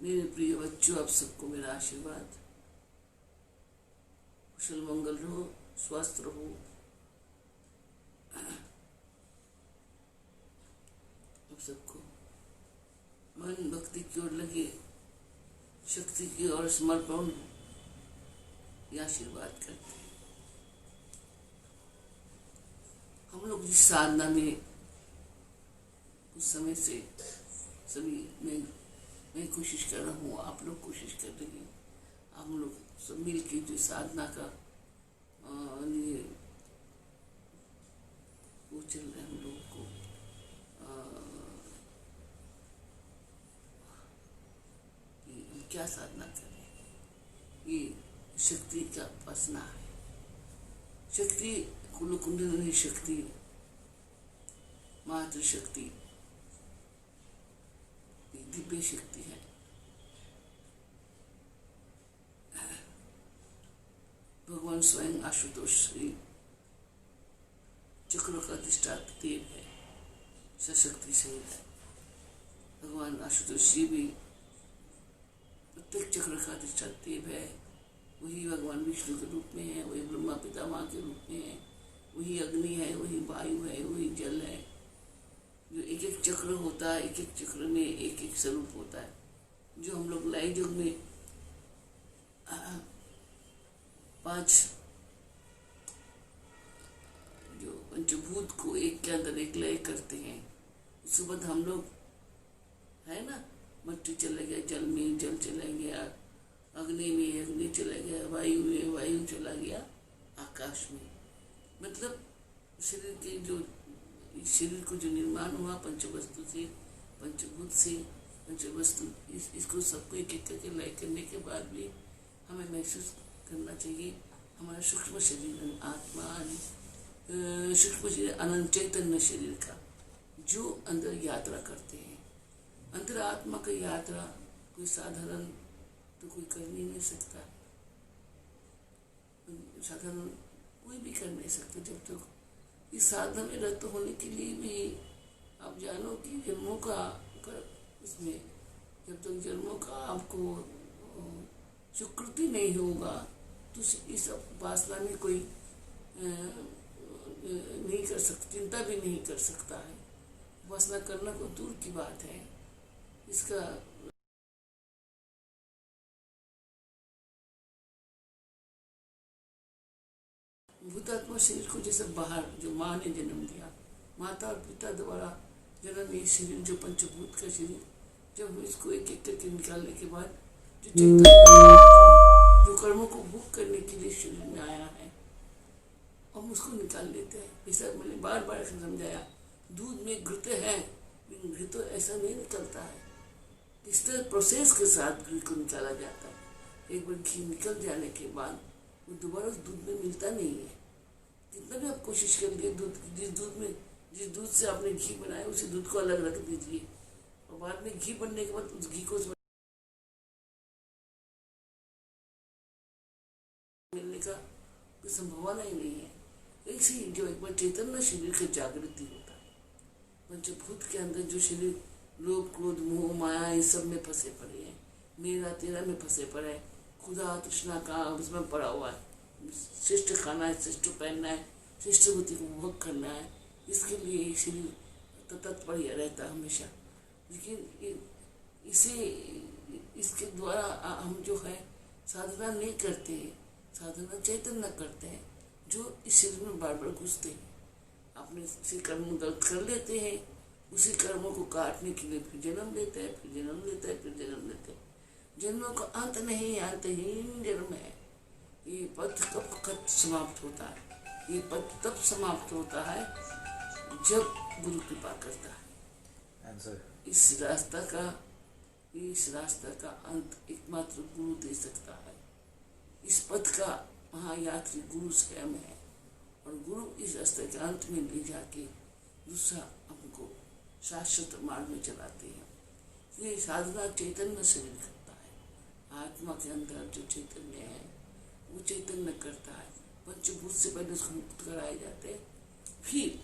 मेरे प्रिय बच्चों, आप सबको मेरा आशीर्वाद। कुशल मंगल रहो, स्वस्थ रहो। आप सबको मन भक्ति की ओर लगे, शक्ति की ओर समर्पण ये आशीर्वाद करते हैं। हम लोग जिस साधना में कुछ समय से सभी मैं कोशिश कर रहा हूँ, आप लोग कोशिश कर रही हैं, हम लोग सब मिल के जो साधना का लिए वो चल रहे हैं, हम लोग को हम क्या साधना करें। ये शक्ति का उपासना है। शक्ति कुंडलिनी शक्ति, मातृ शक्ति, दिव्य शक्ति है। भगवान स्वयं आशुतोष श्री चक्र का अधिष्ठाता देव है, सशक्ति सहित है। भगवान आशुतोष जी भी प्रत्येक चक्र का अधिष्ठाता देव है। वही भगवान विष्णु के रूप में है, वही ब्रह्मा पितामह के रूप में है, वही अग्नि है, वही वायु है, वही जल है। जो एक एक चक्र होता है, एक एक चक्र में एक एक स्वरूप होता है। जो हम लोग लय युग में 5 जो पंचभूत को एक के अंदर एक लय करते हैं, उसके बाद हम लोग है ना, मिट्टी चला गया, जल में जल चला गया, अग्नि में अग्नि चला गया, वायु में वायु चला गया, आकाश में। मतलब शरीर के जो शरीर को जो निर्माण हुआ पंचवस्तु से, पंचभूत से, पंचवस्तु, इसको सबको एक एक करके लय करने के बाद भी हमें महसूस करना चाहिए हमारा सूक्ष्म शरीर आत्मा, सूक्ष्म शरीर अनंत चैतन्य शरीर का जो अंदर यात्रा करते हैं। अंतर आत्मा का यात्रा कोई साधारण तो कोई कर नहीं सकता, साधारण कोई भी कर नहीं सकता। जब तक इस साधना में रत होने के लिए भी आप जानो कि जन्मों का इसमें जब तक जन्मों का आपको स्वीकृति नहीं होगा तो इस उपासना में कोई नहीं कर सकता, चिंता भी नहीं कर सकता है। उपासना करना को दूर की बात है। इसका भूतात्मा शरीर को जैसे बाहर जो माँ ने जन्म दिया, माता और पिता द्वारा जन्म ये शरीर जो पंचभूत का शरीर, जब इसको एक एक करके निकालने के बाद जो चैतन्य जो कर्मों को भोग करने के लिए शरीर में आया है, हम उसको निकाल लेते हैं। ऐसा मैंने बार बार समझाया। दूध में घृत है, लेकिन घृत ऐसा नहीं निकलता है। इस तरह प्रोसेस के साथ घी को निकाला जाता है। एक बार घी निकल जाने के बाद वो दोबारा उस दूध में मिलता नहीं है। जितना भी आप कोशिश करिए, जिस दूध से आपने घी बनाया उसी दूध को अलग रख दीजिए और बाद में घी बनने के बाद उस घी को मिलने का कोई संभावना ही नहीं है। ऐसे ही जो एक बार चैतन्य शरीर का जागृति होता है, पंचभूत के अंदर जो शरीर लोभ क्रोध मोह माया इस सब में फंसे पड़े हैं, मेरा तेरा में फंसे पड़े हैं, खुदा तृष्णा का उसमें पड़ा हुआ है। श्रेष्ठ खाना है, श्रेष्ठ पहनना है, श्रेष्ठ बुद्धि को भोग करना है, इसके लिए शरीर तत्पर रहता है हमेशा। लेकिन इसके द्वारा हम जो है साधना नहीं करते हैं, साधना चैतन्य करते हैं, जो इस शरीर में बार बार घुसते हैं। अपने से कर्म गलत कर लेते हैं, उसी कर्मों को काटने के लिए फिर जन्म लेते हैं, फिर जन्म लेते हैं, फिर जन्म लेते हैं। जन्मों का अंत नहीं, अंतहीन जन्म है। ये पथ कब समाप्त होता है? ये पथ तब समाप्त होता है जब गुरु कृपा करता है। इस रास्ता का अंत एकमात्र गुरु दे सकता है। इस पथ का महायात्री गुरु स्वयं है और गुरु इस रास्ते के अंत में ले जाके दूसरा हमको शाश्वत मार्ग में चलाते हैं। ये साधना चैतन्य शरीर करता है। आत्मा के अंदर जो चैतन्य है वो चैतन्य करता है। पंचभूत से पहले उसको मुक्त कराए जाते हैं। फिर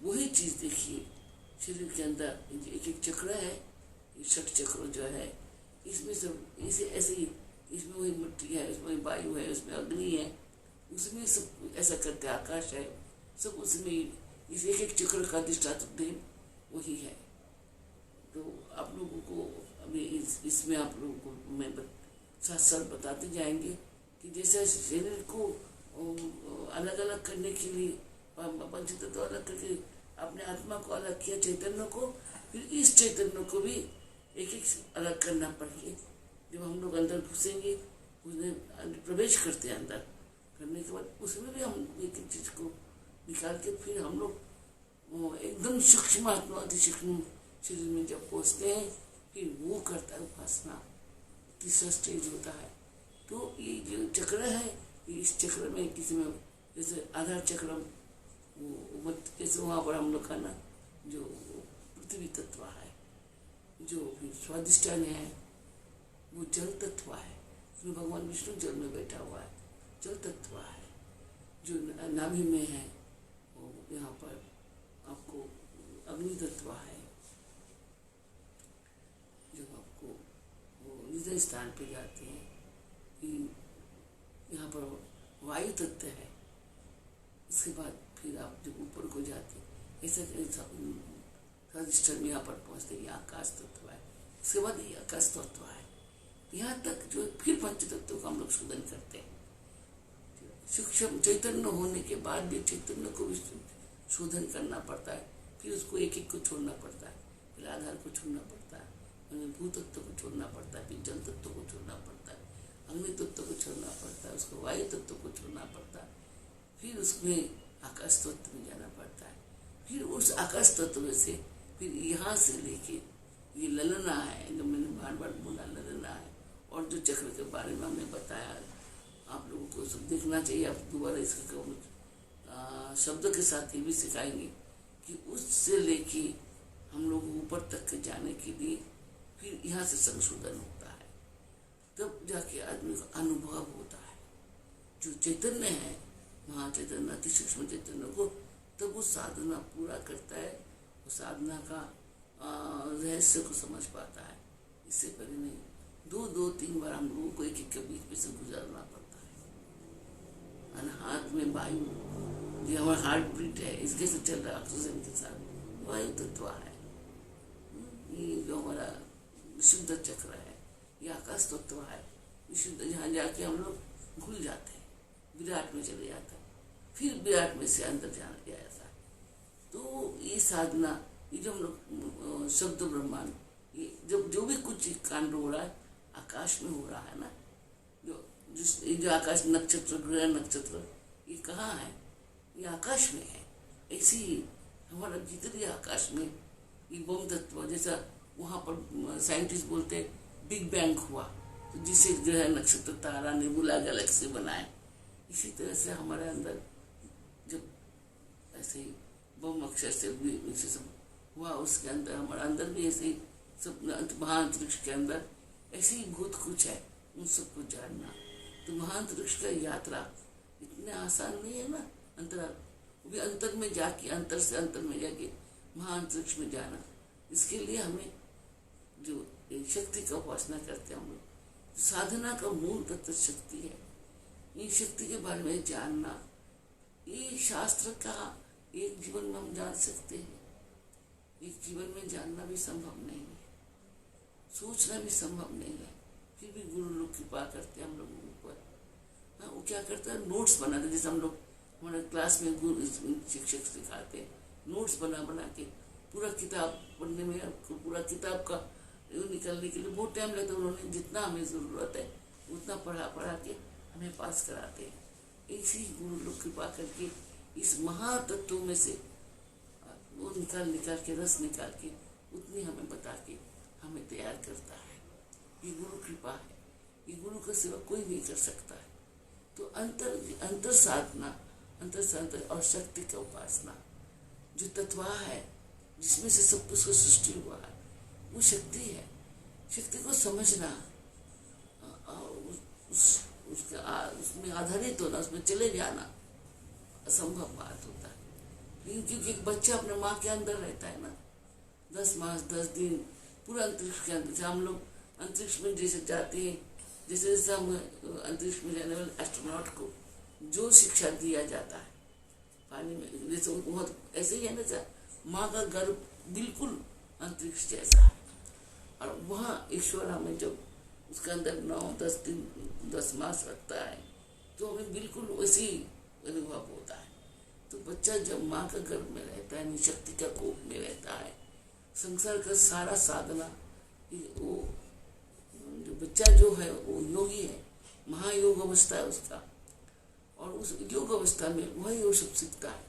वही चीज देखिए, शरीर के अंदर एक एक चक्र है, ये 6 चक्र जो है इसमें सब इसे ऐसे ही, इसमें वही मिट्टी है, उसमें वही वायु है, उसमें अग्नि है, उसमें सब ऐसा करते आकाश है, सब उसमें इस एक एक चक्र का अधिष्ठाता देव वही है। तो आप लोगों को अभी इसमें आप लोगों को मैं साथ साथ बताते जाएंगे कि जैसे शरीर को अलग अलग करने के लिए पंचतत्व तो अलग करके अपने आत्मा को अलग किया, चैतन्य को, फिर इस चैतन्य को भी एक एक अलग करना पड़ेगा। जब हम लोग अंदर घुसेंगे, उसमें प्रवेश करते हैं अंदर, करने के बाद उसमें भी हम एक एक चीज को निकाल के फिर हम लोग एकदम सूक्ष्म आत्मा अति सूक्ष्म शरीर में जब पहुँचते हैं, फिर वो करता है उपासना, तीसरा स्टेज होता है। तो ये जो चक्र है, इस चक्र में किसी में जैसे आधार चक्र वो जैसे वहाँ पर हम लोग का ना जो पृथ्वी तत्व है, जो फिर स्वादिष्टान है वो जल तत्व है, उसमें भगवान विष्णु जल में बैठा हुआ है, जल तत्व है। जो नाभि में है वो यहाँ पर आपको अग्नि तत्व है, जब आपको वो हृदय स्थान पे जाते हैं यहाँ पर वायु तत्व है, उसके बाद फिर आप जब ऊपर को जाते ऐसा स्वादिष्टान यहाँ पर पहुँचते ये आकाश तत्व है, उसके बाद ये आकाश तत्व है, यहाँ तक जो फिर पंच तत्व को हम लोग शोधन करते हैं। सूक्ष्म चैतन्य होने के बाद भी चैतन्य को भी शोधन करना पड़ता है, फिर उसको एक एक को छोड़ना पड़ता है, फिर आधार को छोड़ना पड़ता है, भू तत्व को छोड़ना पड़ता है, फिर जल तत्व को छोड़ना पड़ता है, अग्नि तत्व को छोड़ना पड़ता है, उसको वायु तत्व को छोड़ना पड़ता है, फिर उसमें आकाश तत्व में जाना पड़ता है, फिर उस आकाश तत्व से फिर यहाँ से लेके ये ललना है, जो मैंने बार बार बोला ललना है, और जो चक्र के बारे में हमने बताया, आप लोगों को सब देखना चाहिए। आप दोबारा इसका शब्द के साथ ये भी सिखाएंगे कि उससे लेके हम लोग ऊपर तक के जाने के लिए फिर यहाँ से संशोधन होता है, तब जाके आदमी का अनुभव होता है। जो चैतन्य है, महाचैतन्य अति सूक्ष्म चैतन्य को, तब वो साधना पूरा करता है, वो साधना का रहस्य को समझ पाता है। इससे पहले नहीं, दो तीन बार हम लोगों को एक एक के बीच में से गुजरना पड़ता है। हाथ में वायु, जो हमारा हार्ट बीट है, इसके से चल रहा है ऑक्सीजन के साथ, वायु तत्व है। ये जो हमारा विशुद्ध चक्र है, ये आकाश तत्व है, विशुद्ध, जहाँ जाके हम लोग भूल जाते हैं, विराट में चले जाते हैं, फिर विराट में से अंदर जाना जाता है। तो ये साधना, ये जो हम लोग शब्द ब्रह्मांड, ये जब जो भी कुछ कांड हो रहा है आकाश में हो रहा है ना, जो आकाश नक्षत्र, ग्रह नक्षत्र, ये कहाँ है? ये आकाश में है। ऐसे ही हमारा जितने आकाश में ये बम तत्व, जैसा वहाँ पर साइंटिस्ट बोलते हैं बिग बैंग हुआ, तो जिससे ग्रह नक्षत्र तारा नेबुला गैलेक्सी बनाए, इसी तरह से हमारे अंदर जब ऐसे ही बम अक्षर से सब हुआ, उसके अंदर हमारे अंदर भी ऐसे ही सब महाअंतरिक्ष के अंदर ऐसे ही बहुत कुछ है, उन सबको जानना। तो महाअंतरिक्ष का यात्रा इतने आसान नहीं है ना, अंतराल, वो भी अंतर में जाके, अंतर से अंतर में जाके महाअंतरिक्ष में जाना। इसके लिए हमें जो शक्ति का उपासना करते हैं हम लोग, साधना का मूल तत्व शक्ति है। ये शक्ति के बारे में जानना, ये शास्त्र का एक जीवन में हम जान सकते हैं, एक जीवन में जानना भी संभव नहीं है, सोचना भी संभव नहीं है। फिर भी गुरु लोग कृपा करते हैं हम लोगों पर। हाँ, वो क्या करता है, नोट्स बनाते हैं। जैसे हम लोग हमारे क्लास में गुरु शिक्षक सिखाते हैं, नोट्स बना के पूरा किताब पढ़ने में, पूरा किताब का निकलने के लिए बहुत टाइम लगता है। उन्होंने जितना हमें ज़रूरत है उतना पढ़ा के हमें पास कराते हैं। ऐसे ही गुरु लोग कृपा करके इस महातत्व में से वो निकाल के, रस निकाल के, उतनी हमें बता के हमें तैयार करता है। ये गुरु कृपा है, ये गुरु का सेवा कोई नहीं कर सकता है। तो अंतर साधना और शक्ति का उपासना, जो तत्वा है जिसमें से सब कुछ सृष्टि हुआ है, वो शक्ति है। शक्ति को समझना, उसमें आधारित होना, उसमें चले जाना असंभव बात होता है। लेकिन क्योंकि एक बच्चा अपने माँ के अंदर रहता है ना, 10 मास 10 दिन पूरा अंतरिक्ष के अंदर, हम लोग अंतरिक्ष में जैसे जाते हैं, जैसे जैसे हम अंतरिक्ष में जाने वाले एस्ट्रोनॉट को जो शिक्षा दिया जाता है पानी में, जैसे उनको बहुत ऐसे ही है ना सर, माँ का गर्भ बिल्कुल अंतरिक्ष जैसा है। और वहाँ ईश्वर हमें जब उसके अंदर 9-10 मास रखता है तो हमें बिल्कुल वैसी अनुभव होता है। तो बच्चा जब माँ का गर्भ में रहता है, शक्ति का कोप में रहता है, संसार का सारा साधना, वो जो बच्चा जो है वो योगी है, महायोग अवस्था है उसका। और उस योग अवस्था में वही वो सब सीखता है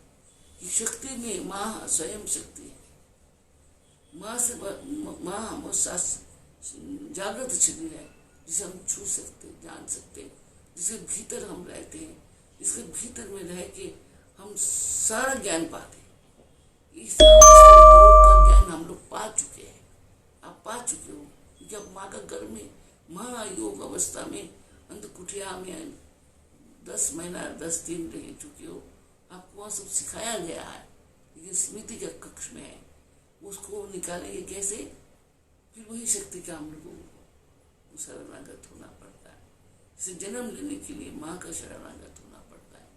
कि शक्ति में माँ स्वयं शक्ति है। माँ से माँ हम जागृत शरीर है जिसे हम छू सकते, जान सकते, जिसके भीतर हम रहते हैं, जिसके भीतर में रह के हम सारा ज्ञान पाते हैं। इस योग का ज्ञान हम लोग पा चुके हैं, आप पा चुके हो, क्योंकि आप माँ का गर्भ में महायोग अवस्था में अंतकुटिया में 10 महीना 10 दिन रह चुके हो। आपको वहाँ सब सिखाया गया है, लेकिन स्मृति के कक्ष में है, उसको निकालेंगे कैसे? फिर वही शक्ति का हम लोगों को शरणागत होना पड़ता है। इसे जन्म लेने के लिए माँ का शरणागत होना पड़ता है।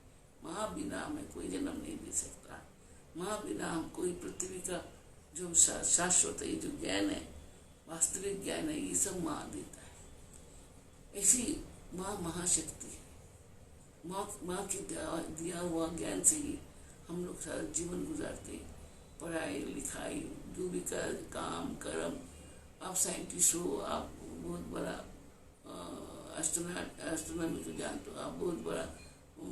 माँ बिना हमें कोई जन्म नहीं दे सकता। माँ बिना हम कोई पृथ्वी का जो शाश्वत है, जो ज्ञान है, वास्तविक ज्ञान है, ये सब माँ देता है। ऐसी माँ महाशक्ति है। माँ की दिया हुआ ज्ञान से ही हम लोग सारा जीवन गुजारते हैं। पढ़ाई लिखाई जो भी काम कर्म, आप साइंटिस्ट हो, आप बहुत बड़ा एस्ट्रोनॉमी को जानते हो, आप बहुत बड़ा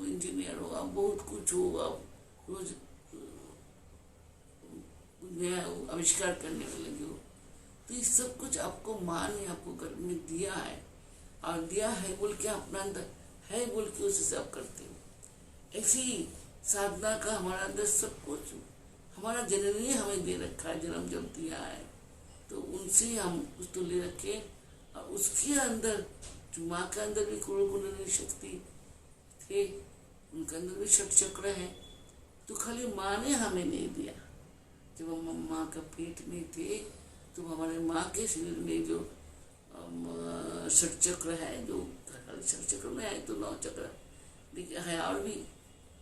इंजीनियर हो, आप बहुत कुछ हो, आप रोज नया आविष्कार करने में लगे हो। तो ये सब कुछ आपको माँ ने आपको घर में दिया है, और दिया है बोल के अपना अंदर है बोल के उसे आप करते हो। ऐसी साधना का हमारा अंदर सब कुछ हमारा जननी ने हमें दे रखा है। जन्म जब दिया है तो उनसे हम कुछ तो ले रखे, और उसके अंदर जो माँ के अंदर भी कुंडलिनी शक्ति थे, उनके अंदर भी षट चक्र है। तो खाली माँ ने हमें नहीं दिया। जब हम माँ का पेट में थे तो हमारे माँ के शरीर में जो षट चक्र है, जो षट चक्र में है तो 9 चक्र लेकिन है और भी,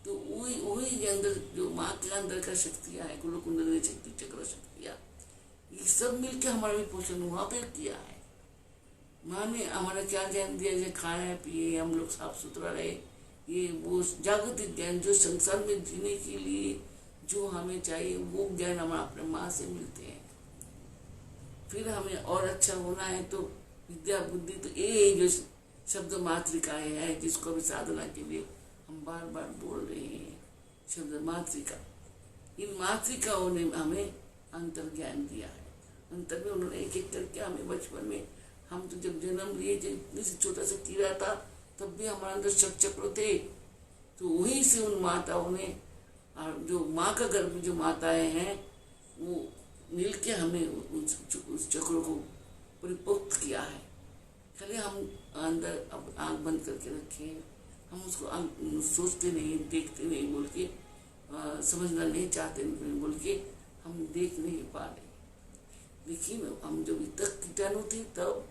तो वही के अंदर जो माँ के अंदर का शक्तियाँ है, कुंडलिनी शक्ति, चक्र शक्तियाँ, ये सब मिलके हमारा भी पोषण वहाँ पे किया है। माँ ने हमारा क्या ज्ञान दिया, जैसे खाए पिए, हम लोग साफ सुथरा रहे, ये वो जागतिक ज्ञान जो संसार में जीने के लिए जो हमें चाहिए वो ज्ञान हमारा अपने माँ से मिलते हैं। फिर हमें और अच्छा होना है तो विद्या बुद्धि, तो ये जो शब्द मातृकाएँ है जिसको भी साधना के लिए हम बार बार बोल रहे हैं, शब्द मातृका, इन मातृकाओं ने हमें अंतर ज्ञान दिया है। अंतर में उन्होंने एक एक करके हमें बचपन में, हम तो जब जन्म लिए, जब इतनी से छोटा सा कीड़ा था तब भी हमारे अंदर षट चक्र थे। तो वहीं से उन माताओं ने, और जो माँ का गर्भ में जो माताएं हैं वो मिल के हमें उस चक्रों को परिपक्व किया है। खाली हम अंदर अब आँख बंद करके रखें, हम उसको सोचते नहीं, देखते नहीं बोल के, समझना नहीं चाहते नहीं बोल के हम देख नहीं पा रहे। लेकिन हम जब तक कीटाणु थे तब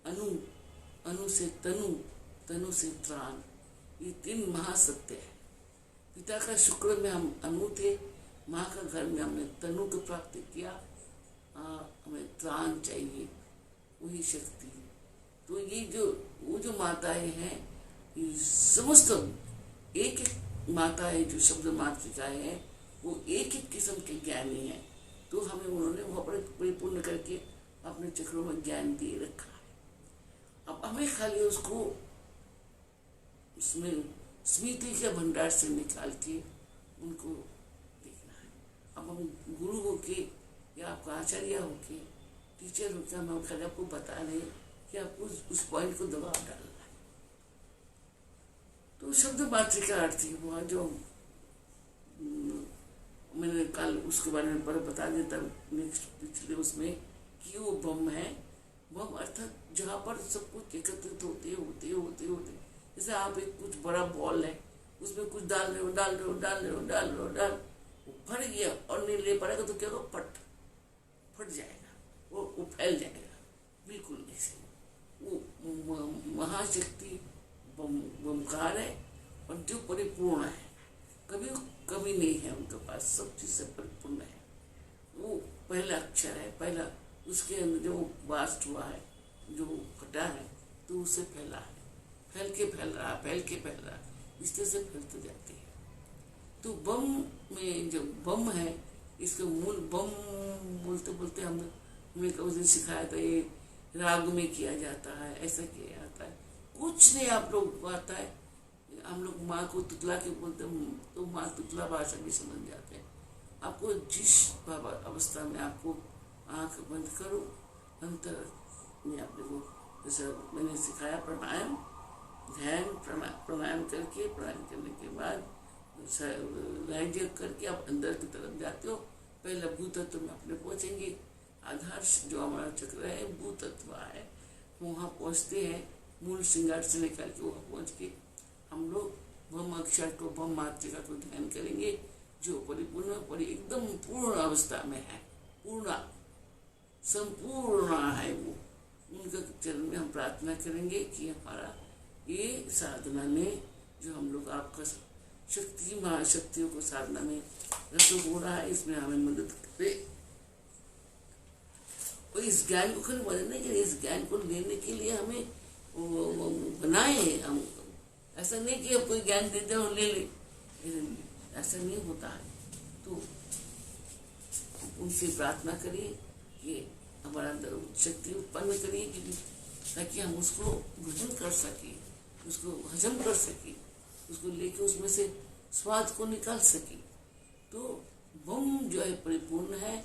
अनु से तनु से त्राण, ये 3 महासत्य है। पिता का शुक्र में हम अनु थे, माँ का घर में हमने तनु को प्राप्त किया, हमें त्राण चाहिए, वही शक्ति। तो ये वो जो माताएं हैं, ये समस्त एक एक माताएं जो शब्द मातृकाएं हैं वो एक एक किस्म के ज्ञानी हैं। तो हमें उन्होंने वहाँ पर परिपूर्ण करके अपने चक्रों में ज्ञान दे रखा है। अब हमें खाली उसको उसमें स्मृति के भंडार से निकाल के उनको देखना है। अब हम गुरु होके या आपका आचार्य होके, टीचर होके हम खाली आपको बता रहे कि आपको उस पॉइंट को दबाव डालना है। तो शब्द मातृका अर्थ ही हुआ, जो मैंने कल उसके बारे में पर बता देता नेक्स्ट पिछले उसमें कि वो ब्रह्म है। ब्रह्म अर्थात जहाँ पर सब कुछ एकत्रित होते होते होते होते, जैसे आप एक कुछ बड़ा बॉल है, उसमें कुछ डाल रहे हो, वो फट गया और नहीं ले पाएगा तो क्या होगा, फट जाएगा, वो फैल जाएगा। बिल्कुल ऐसे महाशक्ति बमकार है और जो परिपूर्ण है, कभी कभी नहीं है उनके पास, सब चीज से परिपूर्ण है। वो पहला अक्षर है, पहला उसके अंदर जो वास्ट हुआ है, जो घटा है, तो उससे फैला है, फैल के फैल रहा, फैल के फैल रहा, इस तरह से फैलते जाते हैं। तो बम में जो बम है, इसका मूल बम बोलते बोलते हमने कभी दिन सिखाया था, ये राग में किया जाता है, ऐसा किया जाता है, कुछ नहीं आप लोग को आता है। हम लोग माँ को तुतला के बोलते हैं, तो माँ तुतला भाषा भी समझ जाते हैं। आपको जिस अवस्था में आपको आंख बंद करो, अंतर में अपने को, जैसे मैंने सिखाया प्राणायाम, ध्यान प्राणायाम करके, प्राणायाम करने के बाद राज्य करके आप अंदर की तरफ जाते हो, पहले भूतत्व में अपने पहुंचेंगे। आधार जो हमारा चक्र है भूतत्व है, वहाँ पहुँचते हैं, मूल श्रृंगार से निकाल के वहाँ पहुँच के हम लोग ब्रह्म अक्षर को, ब्रह्म मात्रिका को ध्यान करेंगे, जो परिपूर्ण एकदम पूर्ण अवस्था में है, पूर्ण संपूर्ण है वो। उनका चरण में हम प्रार्थना करेंगे कि हमारा ये साधना में जो हम लोग आपका शक्ति महाशक्तियों को साधना में रसो हो रहा है, इसमें हमें मदद करे। और इस ज्ञान को खाली मदद नहीं करें, इस ज्ञान को लेने के लिए हमें बनाए। हम ऐसा नहीं कि अब कोई ज्ञान देते हो ले ले, ऐसा नहीं होता है। तो उनसे प्रार्थना करिए कि हमारा अंदर शक्ति उत्पन्न करिए, ताकि हम उसको ग्रहण कर सके, उसको हजम कर सके, उसको लेके उसमें से स्वाद को निकाल सके। तो बम जो है परिपूर्ण है।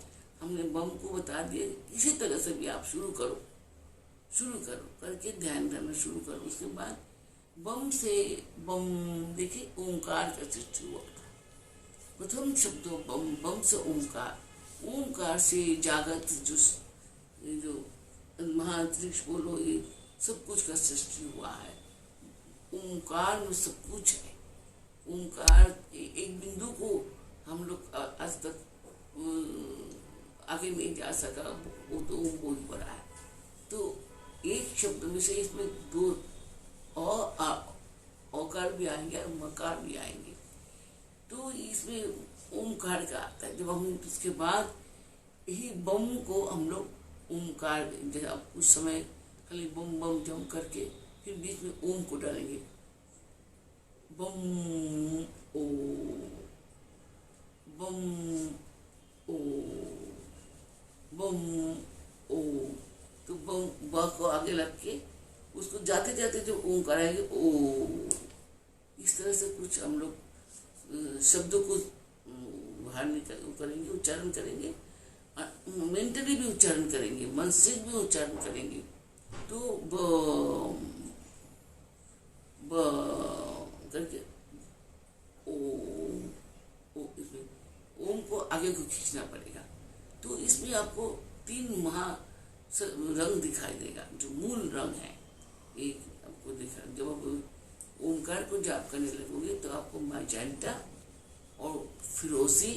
हमने बम को बता दिया, किसी तरह से भी आप शुरू करो करके ध्यान करना शुरू करो। उसके बाद बम से बम, देखिए ओंकार का सृष्टि हुआ था। प्रथम शब्द बम, बम से ओंकार, ओंकार से जागत जो महाअंतरिक्ष बोलो, ये सब कुछ का सृष्टि हुआ है। ओंकार में सब कुछ है। ओंकार एक बिंदु को हम लोग आज तक आगे नहीं जा सका, वो तो ओम को ही बड़ा है। तो एक शब्द में से इसमें दो औकार भी आएंगे और मकार भी आएंगे। तो इसमें ओमकार का आता है। जब हम उसके बाद यही बम को हम लोग ओमकार, जैसे अब कुछ समय खाली बम बम जम करके फिर बीच में ओम को डालेंगे, बम ओ, बम ओ, बम ओ। तो बम ब को आगे लग के उसको जाते जाते जो ओंकार आएंगे ओ, इस तरह से कुछ हम लोग शब्दों को बाहर निकल करेंगे, उच्चारण करेंगे, मेंटली भी उच्चारण करेंगे, मन से भी उच्चारण करेंगे। तो ब करके ओ, इसमें ओम को आगे को खींचना पड़ेगा। तो इसमें आपको तीन महा रंग दिखाई देगा, जो मूल रंग है। एक आपको दिखा, जब आप ओमकार को जाप करने लगोगे तो आपको मैजेंटा और फिरोजी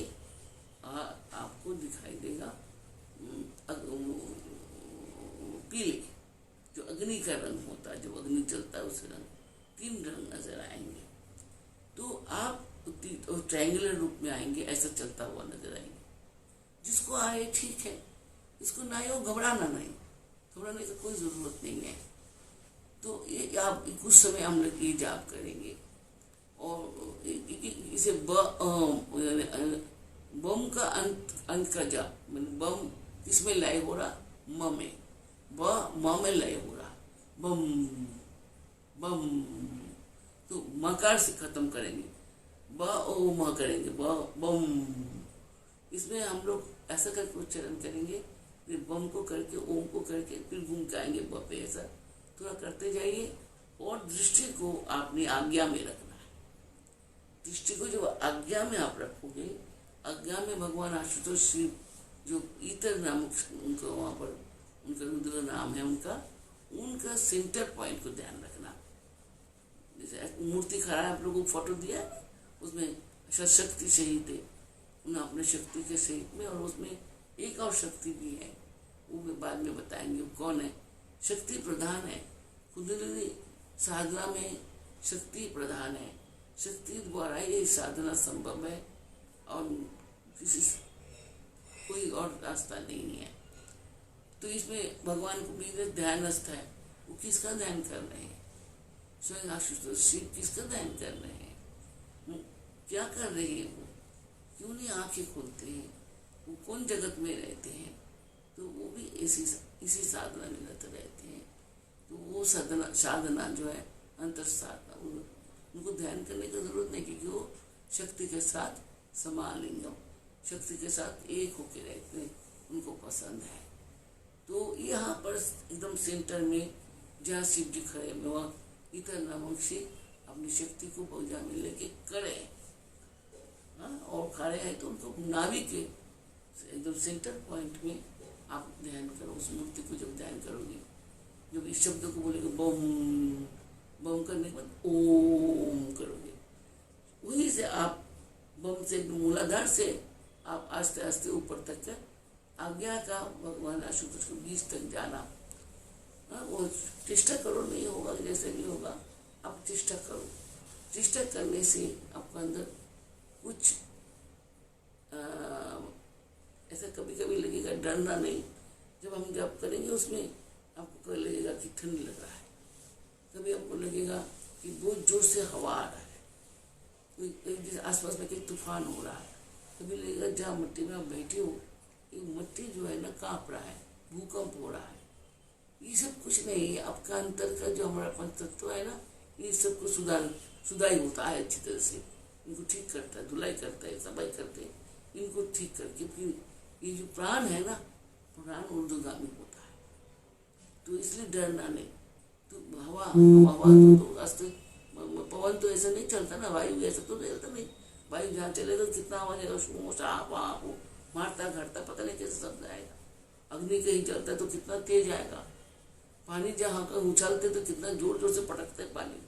आपको दिखाई देगा, पीले, जो अग्नि का रंग होता है, जब अग्नि जलता है उस रंग, तीन रंग नजर आएंगे। तो आप ट्रायंगुलर रूप में आएंगे, ऐसा चलता हुआ नजर आएंगे। जिसको आए ठीक है, इसको ना आए वो घबराना नहीं, घबराने की कोई जरूरत नहीं है। तो ये आप कुछ समय हम लोग ये जाप करेंगे। और इसे बम का अंत का जाप, बम किसमें लय हो रहा, म में, म में लय हो रहा, बम बम। तो मकार से खत्म करेंगे, ब ओ म करेंगे, बम। इसमें हम लोग ऐसा करके उच्चारण करेंगे, फिर बम को करके, ओम को करके, फिर घूम के आएंगे ब पे। ऐसा थोड़ा करते जाइए। और दृष्टि को आपने आज्ञा में रखना है। दृष्टि को जब आज्ञा में आप रखोगे, आज्ञा में भगवान आशुतोष शिव जो इतर नाम उनका, वहाँ पर उनका रुद्र नाम है, उनका सेंटर पॉइंट को ध्यान रखना। जैसे मूर्ति खड़ा है, आप लोगों को फोटो दिया है, उसमें शक्ति सहित थे, उन्हें अपने शक्ति के सहित में, और उसमें एक और शक्ति भी है, वो भी बाद में बताएंगे वो कौन है। शक्ति प्रधान है, कुंडलिनी साधना में शक्ति प्रधान है, शक्ति द्वारा ये साधना संभव है और किसी कोई और रास्ता नहीं है। तो इसमें भगवान को भी ध्यानस्थ है, वो किसका ध्यान कर रहे हैं? स्वयं आशुतोष शिव किसका ध्यान कर रहे हैं? क्या कर रहे हैं वो? क्यों नहीं आंखें खोलते हैं? वो कौन जगत में रहते हैं? तो वो भी इसी साधना में रहते हैं। तो वो साधना जो है अंतर साधना, उनको ध्यान करने की जरूरत नहीं, क्योंकि वो शक्ति के साथ समालिंगम, शक्ति के साथ एक होके रहते हैं, उनको पसंद है। तो यहाँ पर एकदम सेंटर में जहाँ शिव जी खड़े में, वहाँ इतर नामक से अपनी शक्ति को भुजा में लेके खड़े हैं, और खड़े हैं तो उनको नाभि के एकदम सेंटर पॉइंट में आप ध्यान करो। उस मूर्ति को जब ध्यान करोगे, जब इस शब्द को बोलेगे बम, बम करने के बाद ओम करोगे, वहीं से आप बम से मूलाधार से आप आस्ते आस्ते ऊपर तक आज्ञा का भगवान आशुतोष को बीच तक जाना। वो चेष्टा करो, नहीं होगा जैसे भी होगा, आप चेष्टा करो। चेष्टा करने से आपका अंदर कुछ ऐसा कभी कभी लगेगा, डरना नहीं। जब हम जब करेंगे उसमें आपको लगेगा कि ठंड लग रहा है, कभी आपको लगेगा कि बहुत जोर से हवा आ रहा है, कोई आसपास में कोई तूफान हो रहा है, कभी लगेगा जहाँ मिट्टी में आप बैठे हो ये मिट्टी जो है ना कांप रहा है, भूकंप हो रहा है। ये सब कुछ नहीं है, आपका अंतर का जो हमारा पंचतत्व है ना, ये सबको सुधाई होता है अच्छी तरह से, इनको ठीक करता है, धुलाई करता है, सफाई करते हैं, इनको ठीक करके फिर ये जो प्राण है ना, प्राण ऊर्ध्वगामी होता है। तो इसलिए डरना नहीं। तो हवा तो रास्ते पवन तो ऐसा नहीं चलता ना, वायु ऐसा तो चलता नहीं। वायु जहाँ चले तो कितना आवाज आएगा, मारता घटता पता नहीं कैसे शब्द आएगा। अग्नि कहीं चलता है तो कितना तेज आएगा, पानी जहाँ का उछालते तो कितना जोर जोर से पटकता है पानी।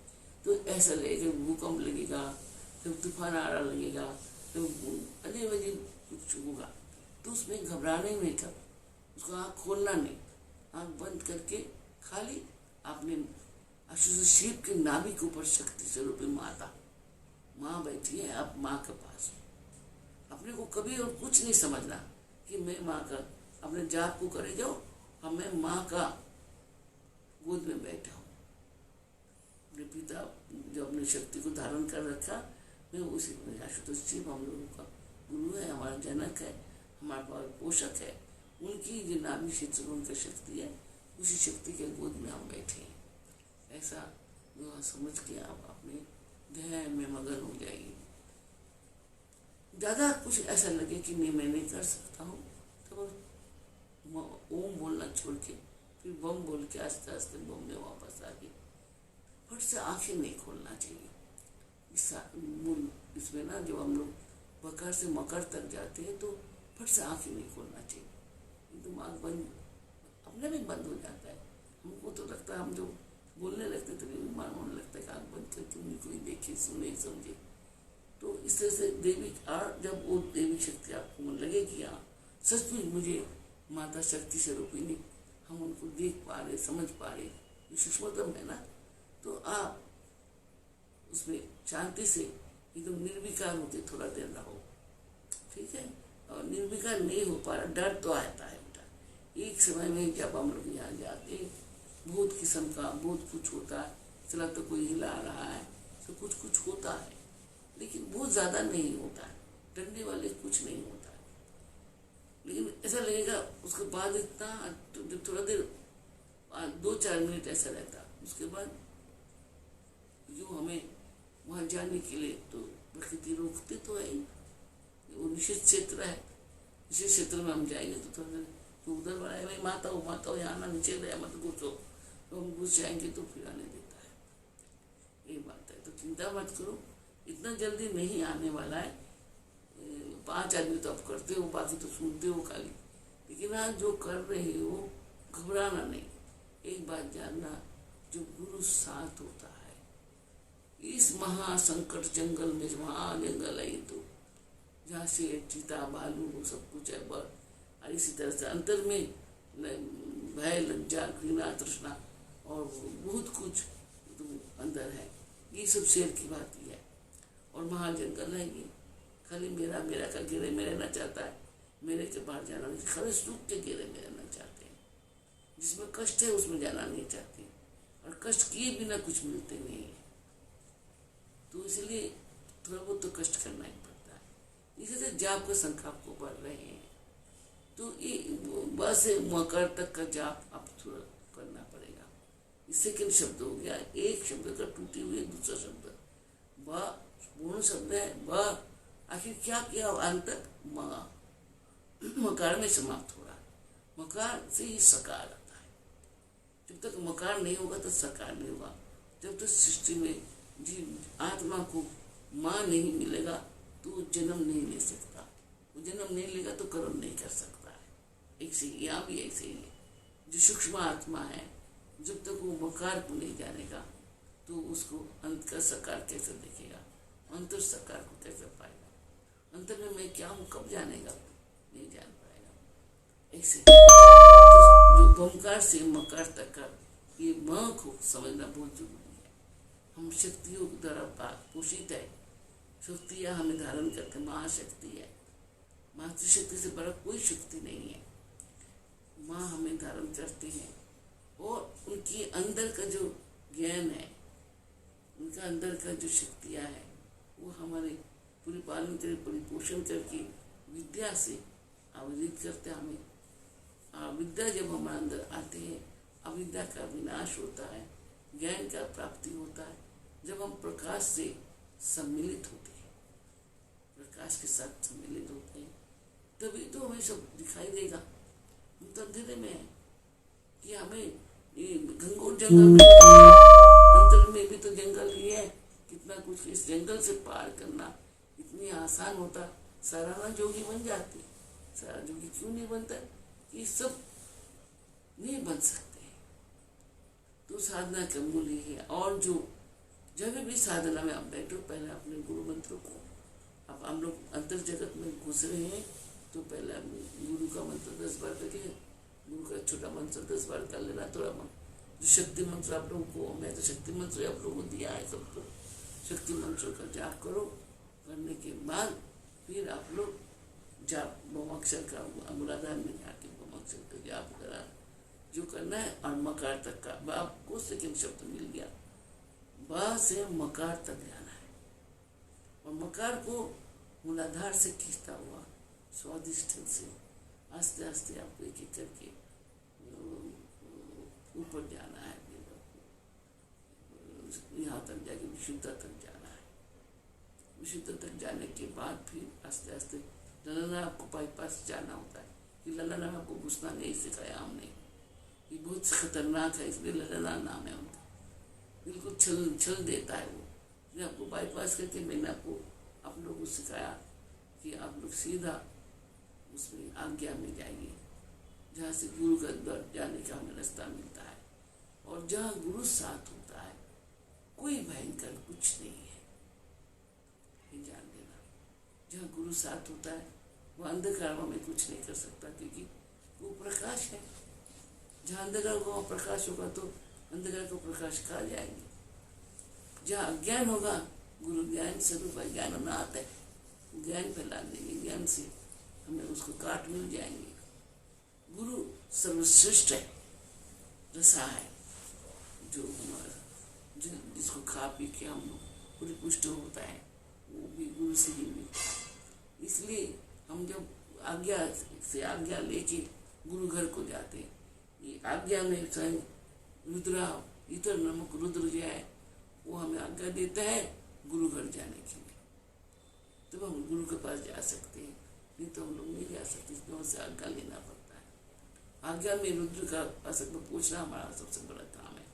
तो ऐसा लगेगा, भूकंप लगेगा, जब तूफान आ रहा लगेगा, तो अजीब अजीब कुछ होगा। तो उसमें घबराने में था, उसको आँख खोलना नहीं, आँख बंद करके खाली आपने आशुतोष शिव के नाभि के ऊपर शक्ति स्वरूपी माता माँ बैठी है, आप माँ के पास। अपने को कभी और कुछ नहीं समझना कि मैं माँ का, अपने जाप को करे जाओ, हम मैं माँ का गोद में बैठा हूँ। अपने पिता जो अपनी शक्ति को धारण कर रखा, मैं उसी में आशुतोष शिव हम लोगों का गुरु है, हमारा जनक है, हमारा पोषक है। उनकी जो नाभि क्षेत्र में उनका शक्ति है, उसी शक्ति के गोद में हम बैठे हैं। ऐसा समझ के आप अपने ध्यान में मगन हो जाइए। ज़्यादा कुछ ऐसा लगे कि नहीं मैं नहीं कर सकता हूँ, तो ओम बोलना छोड़ के फिर बम बोल के आस्ते आस्ते बम में वापस आ गए। फट से आंखें नहीं खोलना चाहिए। इसमें ना जब हम लोग बकर से मकर तक जाते हैं तो फट से आंखें नहीं खोलना चाहिए, एकदम आँख बंद अपने भी बंद हो जाता है। हमको तो लगता है, हम जो बोलने लगते तो होने लगता है कि आँख बंद करके उन्हें कोई देखे सुने समझे। तो इस तरह से देवी, और जब वो देवी शक्ति आपको मन लगे कि हाँ सचमुच मुझे माता शक्ति स्वरूपिणी, हम उनको देख पा रहे, समझ पा रहे, सूक्ष्मतम है ना, तो आप उसमें शांति से एकदम निर्विकार होते थोड़ा देर रहो, ठीक है। और निर्विकार नहीं हो पा रहा, डर तो आता है बेटा। एक समय में जब हम लोग यहाँ जाते, बहुत किस्म का बहुत कुछ होता है, चला तो कोई हिला रहा है, तो कुछ होता है, लेकिन बहुत ज़्यादा नहीं होता है, डरने वाले कुछ नहीं होता है। लेकिन ऐसा लगेगा उसके बाद इतना, तो थोड़ा देर 2-4 मिनट ऐसा रहता, उसके बाद जो हमें वहाँ जाने के लिए तो प्रकृति रोकते तो है ही, वो निश्चित क्षेत्र है, निश्चित क्षेत्र में हम जाएंगे तो थोड़ा देर तो उधर वाला है, भाई माता हो यहाँ ना, नीचे रहे मत घुसो, तो हम घुस जाएंगे तो फिर आने देता है। ये बात है, तो चिंता मत करो, इतना जल्दी नहीं आने वाला है। 5 आदमी तो आप करते हो, बाकी तो सुनते हो खाली, लेकिन आज जो कर रहे हो घबराना नहीं। एक बात जानना, जो गुरु साथ होता है, इस महासंकट जंगल में, महाजंगल है तो जहाँ से चीता भालू सब कुछ है, और इसी तरह से अंतर में भय लज्जा घृणा तृष्णा और बहुत कुछ, तो अंदर है। ये सब शेर की बात ही है। और महाजंगल है ये, खाली मेरा मेरा का घेरे में रहना चाहता है, मेरे के बाहर जाना नहीं, खाली सुख के घेरे में रहना चाहते हैं। जिसमें कष्ट है उसमें जाना नहीं चाहते, और कष्ट किए बिना कुछ मिलते नहीं है। तो इसलिए थोड़ा बहुत तो कष्ट करना ही पड़ता है। इसी से जाप का संख्या आपको बढ़ रहे हैं, तो ये बस मकर तक का जाप आप थोड़ा करना पड़ेगा। इससे किन शब्द हो गया, एक शब्द का टूटी हुई दूसरा शब्द ब पूर्ण शब्द है। ब आखिर क्या किया अंत तक मकार में समाप्त हो रहा। मकार से ही सकार आता है। जब तक मकार नहीं होगा तो सकार नहीं होगा। जब तक सृष्टि में जीव आत्मा को माँ नहीं मिलेगा तो जन्म नहीं ले सकता। वो जन्म नहीं लेगा तो कर्म नहीं कर सकता है। ऐसे ही यहाँ भी ऐसे ही है। जो सूक्ष्म आत्मा है, जब तक वो मकार को नहीं जानेगा तो उसको अंत का सकार कैसे देखेगा, अंतर सकार को कैसे पाएगा। अंतर में मैं क्या हूँ कब जानेगा, नहीं जान पाएगा। ऐसे तो जो बमकार से मकार तक का ये माँ को समझना बहुत जरूरी है। हम शक्तियों द्वारा पोषित है, शक्तियाँ हमें धारण करते, महाशक्ति है। मातृशक्ति से बड़ा कोई शक्ति नहीं है। माँ हमें धारण करते हैं, और उनकी अंदर का जो ज्ञान है, उनका अंदर का जो शक्तियाँ है, वो हमारे पूरी पालन कर परिपोषण करके विद्या से अवधित करते हमें। विद्या जब हमारे अंदर आते हैं, अविद्या का विनाश होता है, ज्ञान का प्राप्ति होता है। जब हम प्रकाश से सम्मिलित होते हैं, प्रकाश के साथ सम्मिलित होते हैं, तभी तो हमें सब दिखाई देगा। हम तो अंधेरे में है कि हमें ये घनघोर जंगल में, अंतर में भी तो जंगल ही है। कितना कुछ इस जंगल से पार करना इतनी आसान होता, साराना जोगी बन जाते। सारा जोगी क्यों नहीं बनता, ये सब नहीं बन सकते। तो साधना का मूल ही है। और जो जब भी साधना में आप बैठो, पहले अपने गुरु मंत्र को, अब हम लोग अंतर जगत में घुस रहे हैं, तो पहले गुरु का मंत्र 10 बार करके, गुरु का छोटा मंत्र 10 बार कर लेना। थोड़ा जो शक्ति मंत्र आप लोगों को, मैं तो शक्ति मंत्र आप लोगों को दिया है सबको, शक्ति मंत्र का जाप करो। करने के बाद फिर आप लोग जाप बमअक्षर का मूलाधार में जाके बमअक्षर का जाप करा जो करना है। और मकार तक का आपको सेकंड शब्द मिल गया, बा से मकार तक जाना है। और मकार को मूलाधार से खींचता हुआ स्वादिष्ठन से आस्ते आस्ते आपको एक एक करके ऊपर जाना है। यहाँ तक जाके विशुद्धता तक जाना है। विशुद्धता तक जाने के बाद फिर आस्ते आस्ते ललना आपको बाईपास जाना होता है। कि ललना में आपको घुसना नहीं सिखाया हमने, ये बहुत खतरनाक है, इसलिए ललना नाम है उनका। बिल्कुल छल देता है वो। इसलिए आपको बाईपास करके मैंने आपको आप लोगों को सिखाया कि आप लोग सीधा उसमें आज्ञा में जाइए, जहाँ से गुरु का द्वार जाने का हमें रास्ता मिलता है। और जहाँ गुरु साथ होता है, कोई भयंकर कुछ नहीं है, ये जान लेना। जहाँ गुरु साथ होता है, वो अंधकार में कुछ नहीं कर सकता, क्योंकि वो प्रकाश है। जहाँ अंधकार होगा वहाँ प्रकाश होगा, तो अंधकार को प्रकाश कहा जाएंगे। जहाँ अज्ञान होगा, गुरु ज्ञान स्वरूप है, ज्ञान ना आता है, ज्ञान फैला देंगे, ज्ञान से हमें उसको काट मिल जाएंगे। गुरु सर्वश्रेष्ठ है, रसा है, जो हमारा जिसको खा पी के हम लोग परिपुष्ट होता है, वो भी गुरु से ही मिलता है। इसलिए हम जब आज्ञा से आज्ञा लेके गुरु घर को जाते हैं, ये आज्ञा में स्वयं रुद्रा इतर नमक रुद्र जो है वो हमें आज्ञा देता है गुरु घर जाने के लिए, तब हम गुरु के पास जा सकते हैं। नहीं तो हम लोग नहीं जा सकते, इसमें उनसे आज्ञा लेना पड़ता है। आज्ञा में रुद्र का पास पूछना हमारा सबसे बड़ा काम है।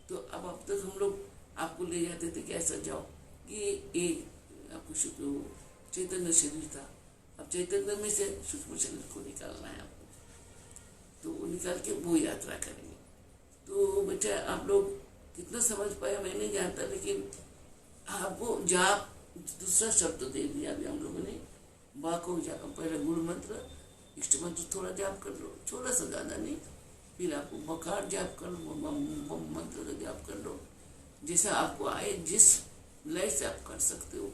तो अब तक हम लोग आपको ले जाते थे कैसा जाओ, ये आपको चैतन्य शरीर था, अब चैतन्य में से सूक्ष्म शरीर को निकालना है आपको, तो वो निकाल के वो यात्रा करेंगे। तो बच्चा आप लोग कितना समझ पाया मैं नहीं जानता, लेकिन आपको जाप दूसरा शब्द दे दिया अभी हम लोगों ने। बा को जाप, पहले गुरु मंत्र इष्ट मंत्र थोड़ा जाप कर लो, थोड़ा सा ज़्यादा नहीं। फिर आपको बकार जाप कर लो, मंत्र का जाप कर लो। जैसा आपको आए, जिस लय से आप कर सकते हो,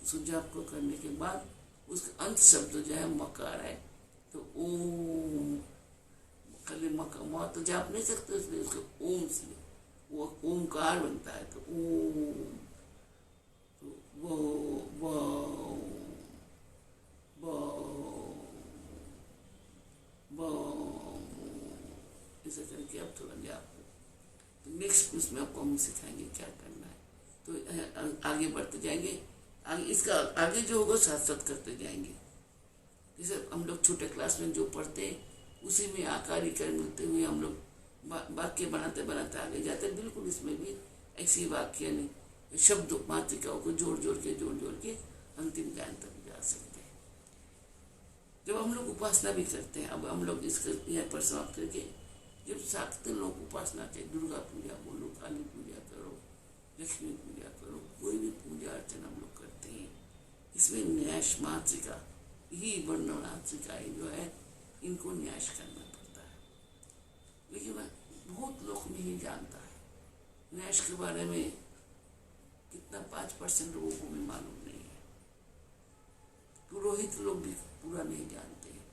उसको जाप को करने के बाद उसका अंत शब्द जो है मकार है, तो ओम, खाली मका म तो जाप नहीं सकते, इसलिए उसको ओम से वो ओमकार बनता है। तो ओम, तो वो वो वो वो ऐसा करके आप थोड़ा जाप। तो नेक्स्ट उसमें आपको हम सिखाएंगे क्या करना है। तो आगे बढ़ते जाएंगे, आगे इसका आगे जो होगा साथ साथ करते जाएंगे। जैसे हम लोग छोटे क्लास में जो पढ़ते हैं उसी में आकार इकार मिलते हुए हम लोग वाक्य बनाते बनाते आगे जाते हैं। बिल्कुल इसमें भी ऐसी वाक्य नहीं, शब्द मात्रिकाओं को जोड़ जोड़ के अंतिम ज्ञान तक जा सकते हैं। जब हम लोग उपासना भी करते हैं, अब हम लोग इसका यहाँ पर समाप्त करके, जब सातों लोग उपासना चाहिए, दुर्गा पूजा बोलो, काली पूजा करो, लक्ष्मी पूजा करो, कोई भी पूजा अर्चना हम लोग करते हैं, इसमें न्यास मात्रिका ही वर्ण मात्रिका जो है, इनको न्यास करना पड़ता है। लेकिन बहुत लोग नहीं जानता है न्यास के बारे में, कितना 5% लोगों को भी मालूम नहीं है। पुरोहित लोग भी पूरा नहीं जानते हैं।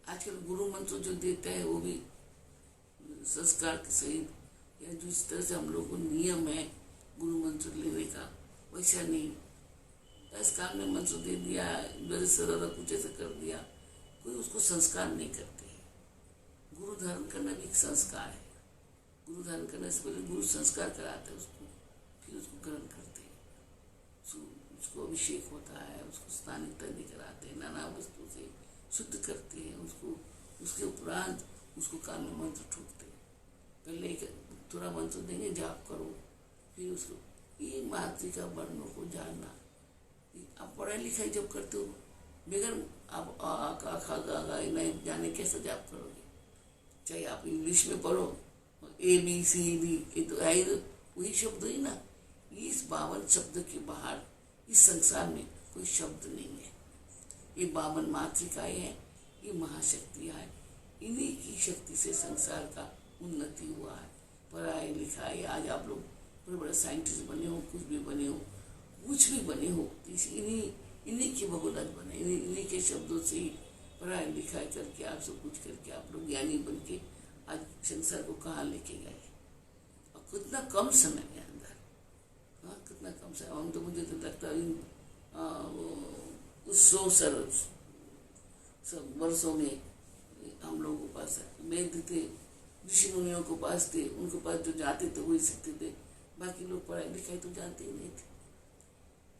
आजकल गुरु मंत्र जो देते हैं वो भी संस्कार के सहित, या जिस तरह से हम लोग को नियम है गुरु मंत्र लेने का, वैसा नहीं। इस काम में मंत्र दे दिया, कुछ ऐसा कर दिया, कोई उसको संस्कार नहीं करते हैं। गुरु धारण करना भी एक संस्कार है। गुरु धारण करने से पहले गुरु संस्कार कराते हैं उसको, फिर उसको ग्रहण करते हैं, उसको अभिषेक होता है, उसको स्नान इत्यादि कराते हैं, नाना वस्तु से शुद्ध करते हैं उसको। उसके उपरांत उसको कान में मंत्र ठोकते हैं। पहले एक थोड़ा मंत्र देंगे, जाप करो, फिर उसको ये मात्रिका वर्णों को जानना। आप पढ़ाई लिखाई जब करते हो, बगैर आप खा गा नहीं जाने कैसे जाप करोगे? चाहे आप इंग्लिश में पढ़ो, ABCD, ये तो है, वही शब्द ही ना। इस 52 शब्द के बाहर इस संसार में कोई शब्द नहीं है। ये 52 मात्रिकाएं हैं, ये महाशक्तियां हैं। इन्हीं की शक्ति से संसार का उन्नति हुआ है। पढ़ाई लिखाई, आज आप लोग बड़े बड़े साइंटिस्ट बने हो, कुछ भी बने हो, कुछ भी बने हो, इन्हीं की बहुलत बने, इन्हीं के शब्दों से ही पढ़ाई लिखाई करके आप सब कुछ करके आप लोग ज्ञानी बन के आज संसार को कहाँ लेके गए। और कितना कम समय के अंदर, हाँ कितना कम समय। हम तो, मुझे तो लगता है उस 100 सब वर्षों में हम लोगों के पास वेद थे, ऋषि मुनियों के पास थे, उनके पास जो जाते थे वही सीखते थे, बाकी लोग पढ़ाई लिखाई तो जानते ही नहीं थे।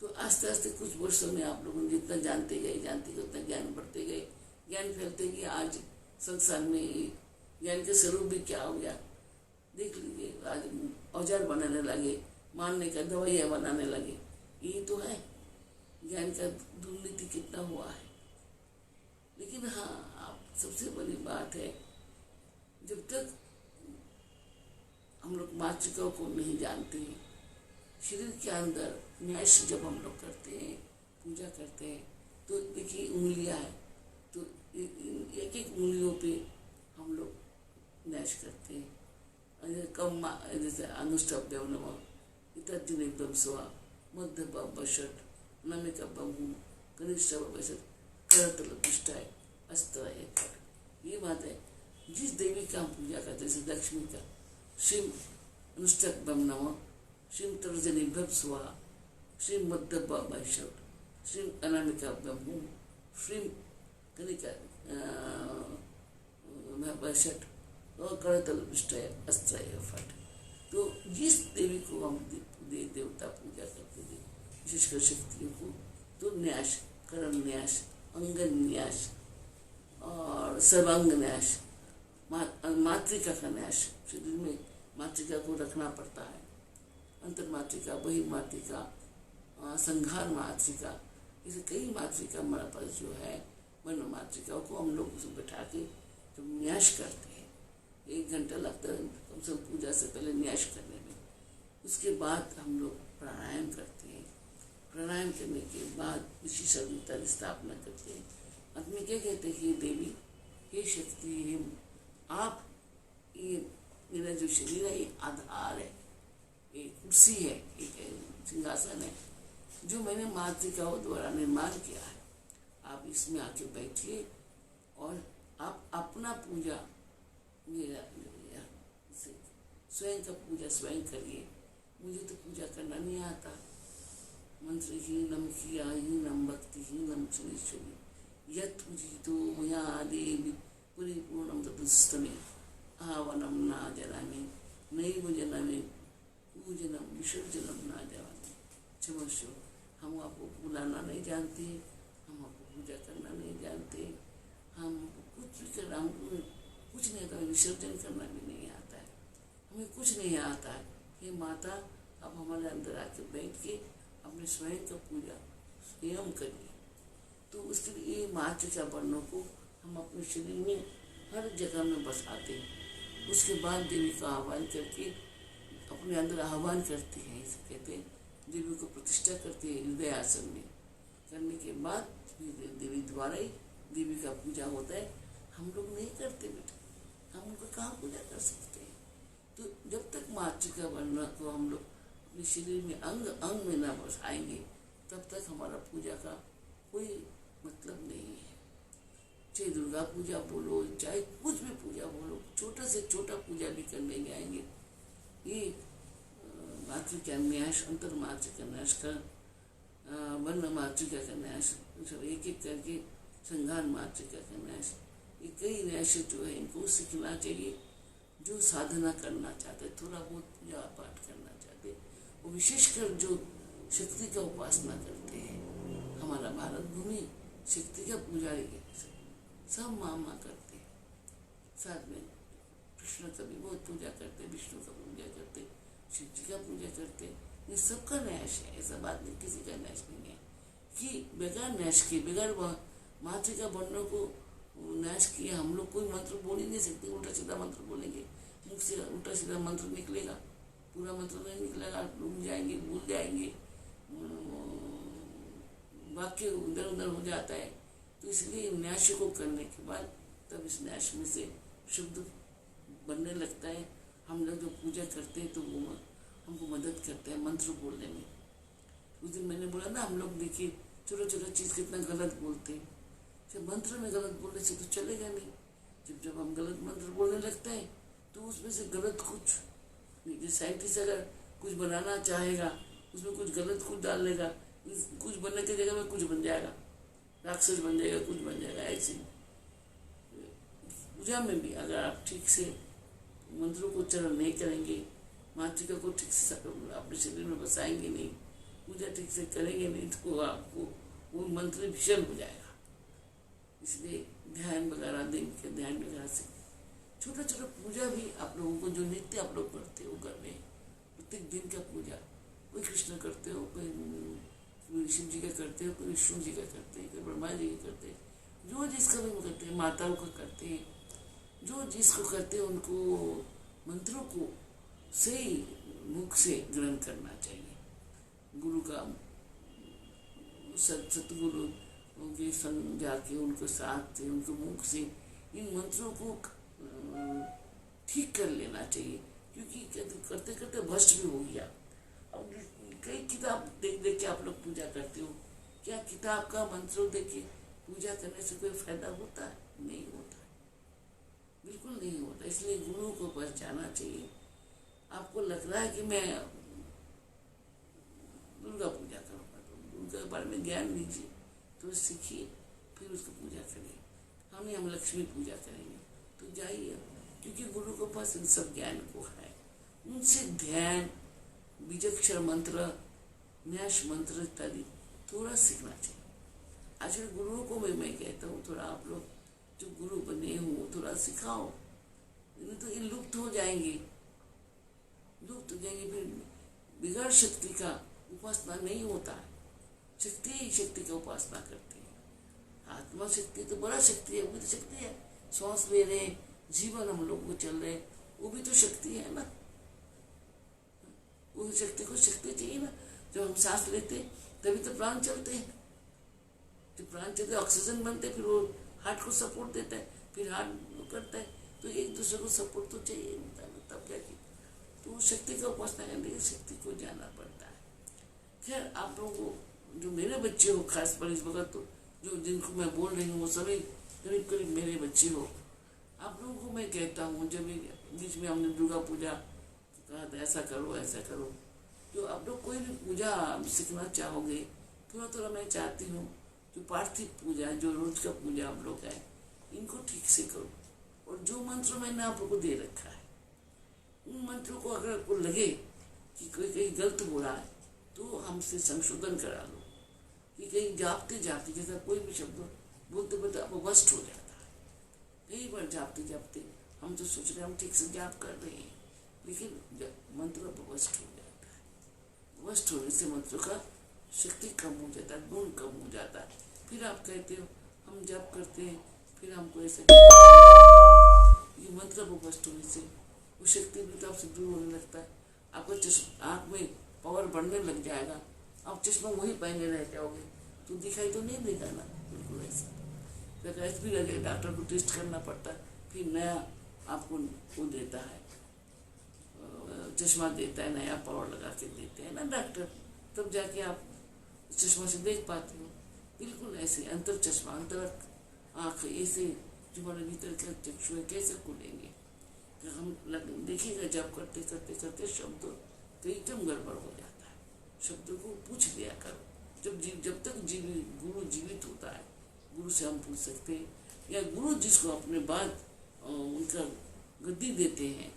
तो आस्ते आस्ते कुछ वर्षों में आप लोगों ने जितना जानते गए उतना ज्ञान बढ़ते गए, ज्ञान फैलते गए। आज संसार में ज्ञान के स्वरूप भी क्या हो गया देख लीजिए। आज औजार बनाने लगे, मारने का दवाइयाँ बनाने लगे, ये तो है ज्ञान का दुर्नीति कितना हुआ है। लेकिन हाँ, आप सबसे बड़ी बात है, जब तक हम लोग मात्रिकाओं को नहीं जानते हैं, शरीर के अंदर न्यास जब हम लोग करते हैं, पूजा करते हैं, तो देखिए उंगलियां हैं, तो एक एक उंगलियों पे हम लोग न्यास करते हैं। कम जैसे अनुष्ठाभ्यम नमः, इतर्जनिभ्यम स्वा, मध्यभ्यम षट, नमिकभ्यम हूँ, कनिष्ठभ्यम षट, करतलपिष्टाय अस्त्राय। ये बात है। जिस देवी का हम पूजा करते हैं, जैसे लक्ष्मी का, श्रीम अनुष्ठाभ्यम नमः, श्रीम तर्जनिभ्यम स्वाहा, श्रीम मध्यभ्यम षट, श्रीम अनामिकाभ्यम हूँ, श्रीम कनिका षट और करतलपिष्टाय अस्त्राय फट। तो जिस देवी को हम देवता पूजा करते थे, विशेषकर शक्तियों को, तो न्यास, कर्म न्यास, अंगन न्यास और सर्वांग न्यास, मातृका का न्यास, शरीर में मातृका को रखना पड़ता है। अंतर मातृका, बहिर् मातृका, संघार मातृका, इसे कई मातृका हमारे पास जो है, वर्ण मातृकाओं को हम लोग उसे बैठा के जब न्यास करते हैं, 1 घंटा लगता है कम से कम पूजा से पहले न्यास करने में। उसके बाद हम लोग प्राणायाम करते हैं। प्राणायाम करने के बाद विशेष अग्निता की स्थापना करते हैं। अंत में क्या कहते हैं, हे देवी, हे शक्ति, आप ये मेरा जो शरीर है ये आधार है, एक कुर्सी है, एक सिंहासन है जो मैंने मातृकाओं द्वारा निर्माण किया है। आप इसमें आके बैठिए और आप अपना पूजा मेरा स्वयं का पूजा स्वयं करिए। मुझे तो पूजा करना नहीं आता। मंत्रहीनम क्रियाहीनम भक्तिहीनम सुनीश्वरी यत् पूजितो मया देवी परिपूर्णम तदस्तमे आवनम ना जनामि नैव जनामि पूजनम विसर्जनम ना जावामि। क्षमस्व, हम आपको बुलाना नहीं जानते, हम आपको पूजा करना नहीं जानते, हम कुछ भी करना, हमको कुछ नहीं आता, विसर्जन करना भी नहीं आता है, हमें कुछ नहीं आता है। हे माता, आप हमारे अंदर आके बैठ के अपने स्वयं का पूजा स्वयं करिए। तो उसके लिए मातृका वर्णों को हम अपने शरीर में हर जगह में बसाते हैं। उसके बाद देवी का आह्वान करके अपने अंदर आह्वान करते हैं, इसे कहते हैं देवी को प्रतिष्ठा करते हैं हृदय आसन में। करने के बाद देवी द्वारा ही देवी का पूजा होता है। हम लोग नहीं करते बेटा, हम उनको कहाँ पूजा कर सकते हैं। तो जब तक मातृका वर्ण को हम लोग अपने शरीर में अंग अंग में ना बसाएंगे तब तक हमारा पूजा का कोई मतलब नहीं है। चाहे दुर्गा पूजा बोलो, चाहे कुछ भी पूजा बोलो, छोटा से छोटा पूजा भी करने जाएंगे। ये मातृका न्यास, अंतर मातृका न्यास का, वर्ण मातृका का न्यास, एक एक करके संघान मातृका का न्यास, ये कई न्यास जो है इनको सीखना चाहिए। जो साधना करना चाहते, थोड़ा बहुत पूजा पाठ करना चाहते, वो विशेषकर जो शक्ति का उपासना करते हैं। हमारा भारत भूमि शक्ति का पुजारी है, सब मामा करते हैं। साथ में कृष्ण का भी बहुत पूजा करते, विष्णु का पूजा करते, शिव जी का पूजा करते। ये सबका न्यास है, ऐसा बात नहीं किसी का न्यास नहीं है कि बगैर न्यास के, बगैर मातृका वर्णों को न्यास किए हम लोग कोई मंत्र बोल ही नहीं सकते। उल्टा सीधा मंत्र बोलेंगे, मुख से उल्टा सीधा मंत्र निकलेगा, पूरा मंत्र नहीं निकलेगा, डूब जाएंगे, भूल जाएंगे, वाक्य उधर उधर हो जाता है। तो इसलिए न्यास को करने के बाद तब इस न्यास में से शब्द बनने लगता है। हम लोग जो पूजा करते हैं तो वो हमको मदद करते हैं मंत्र बोलने में। उस दिन मैंने बोला ना, हम लोग देखिए छोटा छोटा चीज़ कितना गलत बोलते हैं। जब मंत्र में गलत बोलने से तो चलेगा नहीं। जब हम गलत मंत्र बोलने लगते हैं तो उसमें से गलत कुछ, जैसे साइंटिस्ट अगर कुछ बनाना चाहेगा उसमें कुछ गलत कुछ डाल लेगा, कुछ बनने की जगह में कुछ बन जाएगा, राक्षस बन जाएगा, कुछ बन जाएगा। ऐसे पूजा में भी अगर आप ठीक से मंत्रों को उच्चारण नहीं करेंगे, मातृका को ठीक से अपने शरीर में बसाएंगे नहीं, पूजा ठीक से करेंगे नहीं, तो आपको वो मंत्र भीषण हो जाएगा। इसलिए ध्यान वगैरह देवी के ध्यान वगैरह से छोटा छोटा पूजा भी आप लोगों को, जो नित्य आप लोग करते हो घर में, प्रत्येक दिन का पूजा, कोई कृष्ण करते हो, कोई शिव जी का करते हो, कोई विष्णु जी का करते हैं, कोई ब्रह्मा जी का करते हैं, जो जिसका भी करते हैं, माताओं का करते हैं, जो जिसको करते हैं उनको मंत्रों को सही मुख से ग्रहण करना चाहिए। गुरु का सतगुरु उनके संग जाके उनको साथ से, उनको मुख से इन मंत्रों को ठीक कर लेना चाहिए। क्योंकि करते करते भ्रष्ट भी हो गया। अब कई किताब देख देख के आप लोग पूजा करते हो, क्या किताब का मंत्रों देख के पूजा करने से कोई फायदा होता है? नहीं होता, बिल्कुल नहीं होता। इसलिए गुरु को पहचानना चाहिए। आपको लग रहा है कि मैं दुर्गा पूजा करूँगा, तो दुर्गा के बारे में ज्ञान लीजिए, तो सीखिए, फिर उसको पूजा करिए। हम लक्ष्मी पूजा करेंगे तो जाइए, क्योंकि गुरु के पास इन सब ज्ञान को है। उनसे ध्यान, बीजाक्षर मंत्र, न्यास मंत्र इत्यादि थोड़ा सीखना चाहिए। आजकल गुरुओं को भी मैं कहता हूँ, थोड़ा आप लोग जो गुरु बने हो थोड़ा सिखाओ, नहीं तो ये लुप्त हो जाएंगे, लुप्त हो जाएंगे। फिर बिगड़ शक्ति का उपासना नहीं होता है। शक्ति ही शक्ति का उपासना करती है। आत्मा शक्ति तो बड़ा शक्ति है, वो तो शक्ति है। सांस ले रहे, जीवन हम लोग को चल रहे, वो भी तो शक्ति है ना। वो शक्ति को शक्ति चाहिए ना। जब हम सांस लेते तभी तो प्राण चलते हैं। जब प्राण चलते ऑक्सीजन बनते, फिर वो हार्ट को सपोर्ट देता है, फिर हार्ट करता है, तो एक दूसरे को सपोर्ट तो चाहिए होता है, तब जाके तो शक्ति का उपासना करने के लिए शक्ति को जाना पड़ता है। खैर आप लोगों को जो मेरे बच्चे हो, खास पर इस वक्त तो जो जिनको मैं बोल रही हूँ वो सभी करीब करीब मेरे बच्चे हो। आप लोगों को मैं कहता हूँ, जब बीच में हमने दुर्गा पूजा कहा था ऐसा करो ऐसा करो, जो आप लोग कोई भी पूजा सीखना चाहोगे, थोड़ा थोड़ा मैं चाहती हूँ जो पार्थिव पूजा, जो रोज का पूजा आप लोग है, इनको ठीक से करो। और जो मंत्र मैंने आप लोग को दे रखा है, उन मंत्रों को अगर आपको लगे कि कोई कहीं गलत बोला है तो हमसे संशोधन करा लो। कि कहीं जापते जापते, जैसा कोई भी शब्द बोलते बोलते आपको वस्ट हो जाता है, कई बार जापते जापते हम तो सोच रहे हैं हम ठीक से जाप कर रहे हैं, लेकिन मंत्र वस्ट हो जाता है। वस्ट होने से मंत्र का शक्ति कम हो जाता है, गुण कम हो जाता है। फिर आप कहते हो हम जाप करते हैं, फिर हमको ऐसे ये मंत्र वस्ट होने से वो शक्ति भी तो आपसे दूर होने लगता है। आपका चश्मा आँख में पावर बढ़ने लग जाएगा, आप चश्मा वही पहने रह जाओगे तो दिखाई तो नहीं देगा ना, बिल्कुल ऐसा। फिर ऐसे भी लगे डॉक्टर को टेस्ट करना पड़ता है, फिर नया आपको वो देता है, चश्मा देता है, नया पावर लगा के देते हैं ना डॉक्टर, तब जाके आप चश्मा से देख पाते हो। बिल्कुल ऐसे अंतर चश्मा, अंतर आँख, ऐसे जो हमारे भीतर का चक्षु है कैसे खुलेंगे। हम देखिएगा जब करते करते करते शब्द तो एकदम गड़बड़ हो जाता है। शब्दों को पूछ लिया करो, जब तक गुरु जीवित होता है, गुरु से हम पूछ सकते हैं, या गुरु जिसको अपने बाद उनका गद्दी देते हैं,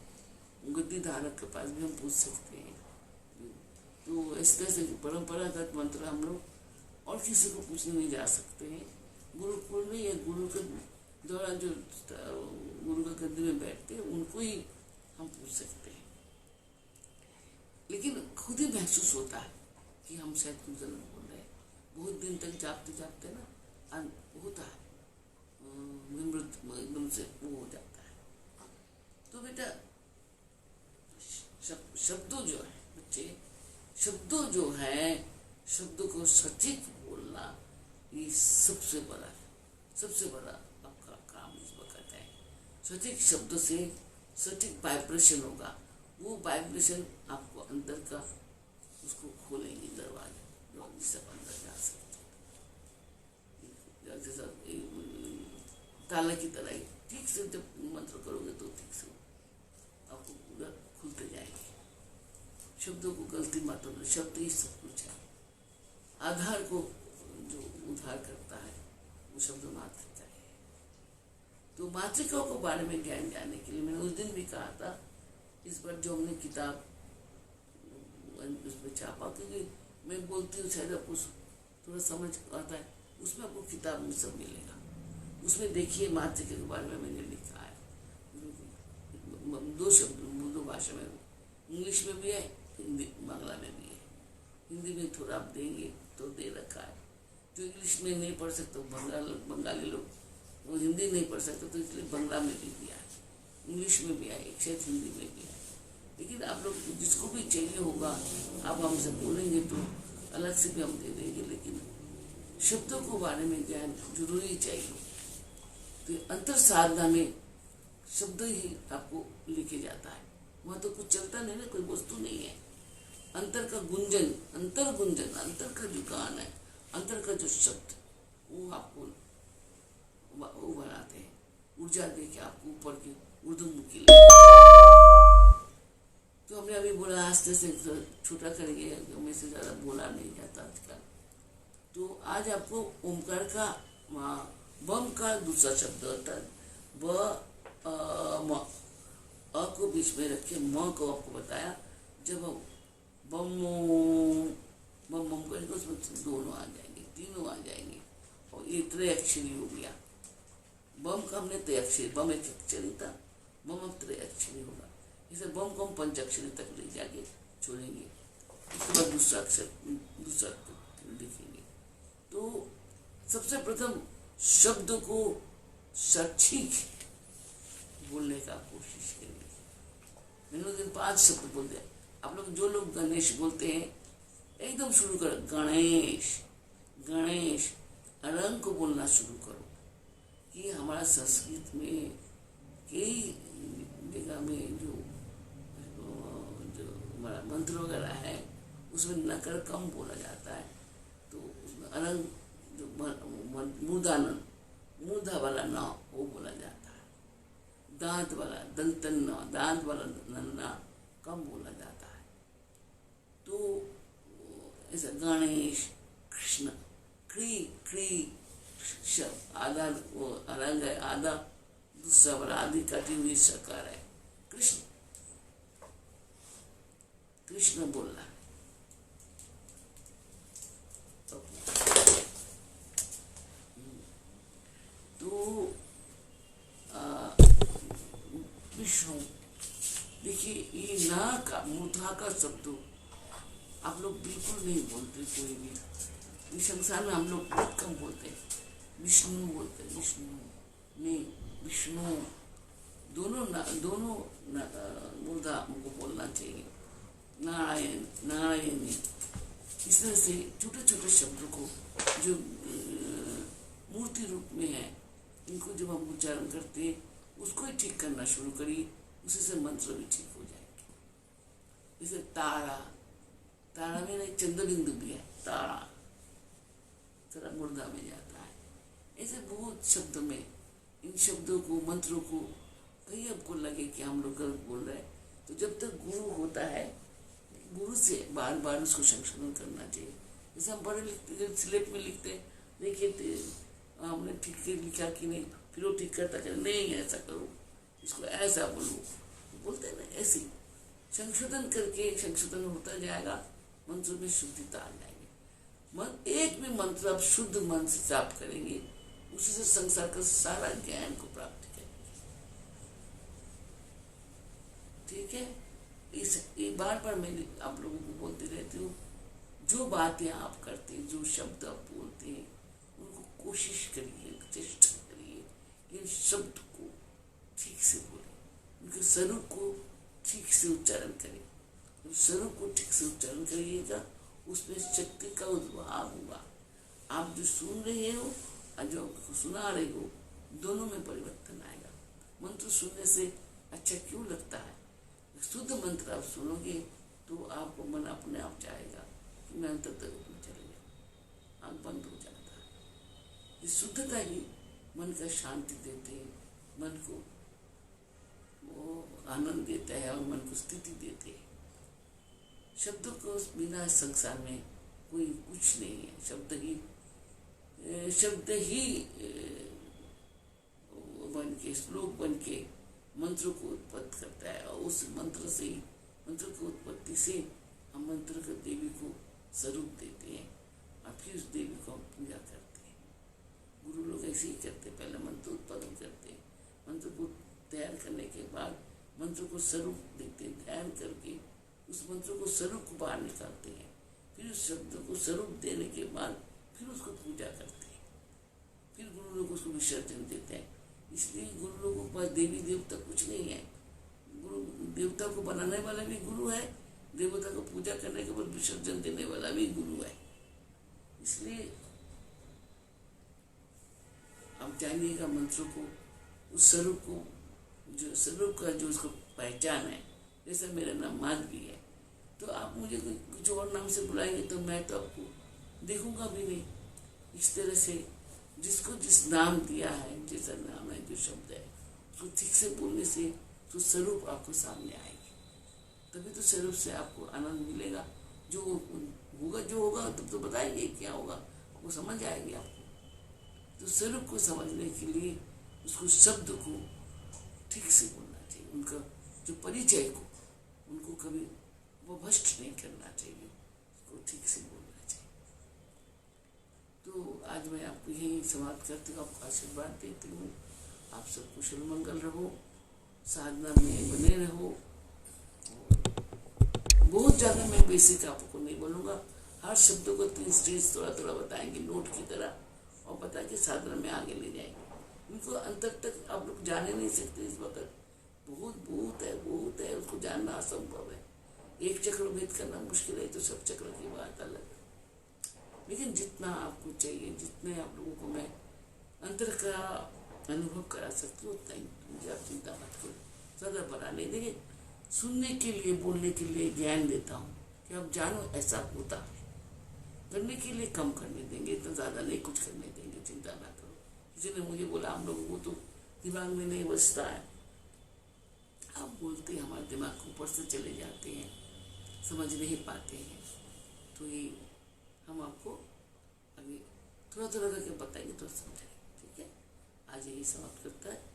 गद्दी धारक के पास भी हम पूछ सकते हैं। तो इस तरह से परंपरागत मंत्र हम लोग और किसी को पूछने नहीं जा सकते हैं। गुरुकुल में या गुरु के द्वारा जो गुरु का गद्दी में बैठते हैं उनको ही हम पूछ सकते हैं। लेकिन खुद ही महसूस होता है कि हम शायद कुछ गलत बोल रहे हैं। बहुत दिन तक जापते जापते ना होता है, विमृत एकदम से वो हो जाता है। तो बेटा शब्दों जो है बच्चे, शब्दों जो है, शब्दों को सटीक बोलना ये सबसे बड़ा आपका काम इस वक्त है। सटीक शब्द से सटीक वाइब्रेशन होगा, वो वाइब्रेशन आपको अंदर का उसको खोलेंगे दरवाजा, जिससे आप अंदर जा सकते हैं। जैसा ताला की तरह ठीक से जब मंत्र करोगे तो ठीक से आपको पूरा खुलते जाएंगे। शब्दों को गलती मत होना, शब्द ही सब कुछ है। आधार को जो उद्धार करता है वो शब्द मातृका है। तो मातृकाओं के बारे में ज्ञान जानने के लिए मैंने उस दिन भी कहा था, इस बार जो हमने किताब उसमें छापा, क्योंकि मैं बोलती हूँ शायद आपको थोड़ा समझ आता है, उसमें आपको किताब में सब मिलेगा। उसमें देखिए मातृका के बारे में मैंने लिखा है, दो शब्द, दो भाषा में, इंग्लिश में भी है, हिंदी बांग्ला में भी है। हिंदी में थोड़ा आप देंगे तो दे रखा है। जो इंग्लिश में नहीं पढ़ सकते बंगाली लोग, वो हिंदी नहीं पढ़ सकते तो इसलिए बांग्ला में भी दिया है, इंग्लिश में भी है, शायद हिंदी में भी है। लेकिन आप लोग जिसको भी चाहिए होगा आप हमसे बोलेंगे तो अलग से भी हम दे देंगे। लेकिन शब्दों को बारे में ज्ञान जरूरी चाहिए। तो अंतर साधना में शब्द ही आपको लेके जाता है, वहाँ तो कुछ चलता नहीं ना, कोई वस्तु नहीं है। अंतर का गुंजन, अंतर का जो गान है, अंतर का जो शब्द, वो आपको वो बनाते हैं, ऊर्जा देके आपको ऊपर की ऊर्ध्वमुखी लगती। तो हमने अभी बोला आस्ते से छोटा करेंगे, हमें से ज़्यादा बोला नहीं जाता आजकल। तो आज आपको ओमकार का बम का दूसरा शब्द होता है ब अ को बीच में रखे, म को आपको बताया। जब हम बम बम बम करेंगे उसमें दोनों आ जाएंगे, तीनों आ जाएंगे, और ये त्रयाक्षरी हो गया। बम का हमने त्रयाक्षरी, बम एक अक्षरी था, बम अब त्रयाक्षरी होगा। इसे बम को हम पंचाक्षरी तक ले जाके छोड़ेंगे, उसके बाद दूसरा लिखेंगे। तो सबसे प्रथम शब्द को सटीक बोलने का कोशिश करेंगे। मैंने उस दिन 5 शब्द बोल दिया। आप लोग जो लोग गणेश बोलते हैं एकदम शुरू करो, गणेश रंग को बोलना शुरू करो। कि हमारा संस्कृत में कई जगह में जो हमारा मंत्र वगैरह है उसमें नकर कम बोला जाता है, तो उसमें अलग जो मूर्धानन, मूर्धा वाला न वो बोला जाता है, दांत वाला दंतन न, दांत वाला नन्ना कम बोला जाता है। तो ऐसा गणेश, कृष्ण, क्री क्री शब्द आधा वो अलग है, आधा दूसरा वाला आदि कटी हुई सकार है। कृष्ण कृष्ण बोल रहा है। तो विष्णु, देखिए ये ना का मूर्धा का शब्द आप लोग बिल्कुल नहीं बोलते, कोई भी इस संसार में हम लोग बहुत कम बोलते हैं। विष्णु बोलते हैं, विष्णु नहीं, विष्णु दोनों मूर्धा हमको बोलना चाहिए। नारायण, नारायणी, इस तरह से छोटे छोटे शब्दों को जो मूर्ति रूप में है, इनको जब हम उच्चारण करते हैं उसको ही ठीक करना शुरू करिए, उसी से मंत्र भी ठीक हो जाएंगे। जैसे तारा, तारा में एक चंद्रबिंदु भी है, तारा थोड़ा मूर्धा में जाता है। ऐसे बहुत शब्दों में इन शब्दों को, मंत्रों को कहीं आपको लगे कि हम लोग गलत बोल रहे हैं, तो जब तक गुरु होता है, गुरु से बार बार उसको संशोधन करना चाहिए। जैसे हम पढ़े लिखते स्लेट में लिखते, देखिए हमने ठीक से लिखा कि नहीं, फिर वो ठीक करता कि नहीं ऐसा करो, इसको ऐसा बोलो, बोलते हैं ना, ऐसे संशोधन करके संशोधन होता जाएगा, मंत्र में शुद्धता आ जाएगी। एक भी मंत्र आप शुद्ध मन से जाप करेंगे, उसी से संसार का सारा ज्ञान को प्राप्त करेंगे। ठीक है, इस बार बार मैं आप लोगों को बोलती रहती हूँ, जो बातें आप करते हैं, जो शब्द आप बोलते हैं, उनको कोशिश करिए, चेष्टा करिए कि शब्द को ठीक से बोले, उनके स्वरूप को ठीक से उच्चारण करें। जब स्वरूप को ठीक से उच्चारण करिएगा, उसमें शक्ति का उद्भाव होगा। आप जो सुन रहे हो और जो सुना रहे हो, दोनों में परिवर्तन आएगा। मंत्र सुनने से अच्छा क्यों लगता है? शुद्ध मंत्र आप सुनोगे तो आपको मन अपने आप जाएगा कि मैं अंतर तक चले जाऊँ, आँख बंद हो जाता है। इस शुद्धता ही मन का शांति देते हैं, मन को वो आनंद देता है और मन को स्थिति देते हैं। शब्दों को बिना संसार में कोई कुछ नहीं है। शब्द ही बन के, श्लोक बन के मंत्र को उत्पत्ति करता है, और उस मंत्र से ही, मंत्र की उत्पत्ति से हम मंत्र के देवी को स्वरूप देते हैं और फिर उस देवी को हम पूजा करते हैं। गुरु लोग ऐसे ही करते, पहले मंत्र उत्पादन करते हैं, मंत्र को तैयार करने के बाद मंत्र को स्वरूप देते हैं, ध्यान करके उस मंत्र को स्वरूप को बाहर निकालते हैं, फिर उस शब्द को स्वरूप देने के बाद फिर उसको पूजा करते हैं, फिर गुरु लोग उसको विसर्जन देते हैं। इसलिए गुरु लोगों के पास देवी देवता कुछ नहीं है। गुरु देवता को बनाने वाला भी गुरु है, देवता को पूजा करने के बाद विसर्जन देने वाला भी गुरु है। इसलिए आप जानिएगा मंत्रों को, उस स्वरूप को, जो स्वरूप का जो उसको पहचान है। जैसे मेरा नाम माधवी है, तो आप मुझे कुछ और नाम से बुलाएंगे तो मैं तो आपको देखूंगा भी नहीं। इस तरह से जिसको जिस नाम दिया है, जैसा नाम है, जो शब्द है, उसको ठीक से बोलने से तो स्वरूप आपको सामने आएगी, तभी तो स्वरूप से आपको आनंद मिलेगा। जो होगा तब तो बताएंगे क्या होगा, वो समझ आएगी आपको। तो स्वरूप को समझने के लिए उसको शब्द को ठीक से बोलना चाहिए, उनका जो परिचय को, उनको कभी वो भ्रष्ट नहीं करना चाहिए, उसको ठीक से बोलना चाहिए। तो आज मैं आपको यही समाप्त करती हूँ, आपको आशीर्वाद देती हूँ। आप सब कुशल मंगल रहो, साधना में बने रहो। बहुत ज़्यादा मैं बेसिक आपको नहीं बोलूँगा, हर शब्दों को 3 स्टेज थोड़ा थोड़ा बताएंगे नोट की तरह, और बता के साधना में आगे ले जाएंगे। उनको अंतर तक आप लोग जाने नहीं सकते इस वक्त, बहुत है, उसको जानना असंभव है। एक चक्र भेद करना मुश्किल है, तो सब चक्र की बात अलग है। लेकिन जितना आपको चाहिए, जितने आप लोगों को मैं अंतर का अनुभव करा सकती हूँ उतना ही, मुझे आप चिंता मत करो, ज़्यादा बड़ा नहीं। देखिए, सुनने के लिए, बोलने के लिए ज्ञान देता हूँ कि आप जानो ऐसा होता है, करने के लिए कम करने देंगे, इतना ज़्यादा नहीं कुछ करने देंगे, चिंता ना करो। किसी ने मुझे बोला हम लोगों को तो दिमाग में नहीं बसता है, आप बोलते हैं हमारे दिमाग ऊपर से चले जाते हैं, समझ नहीं पाते हैं, तो ये हम आपको अभी थोड़ा थोड़ा करके बताएंगे तो समझाएंगे, ठीक है। आज यही समाप्त करता है।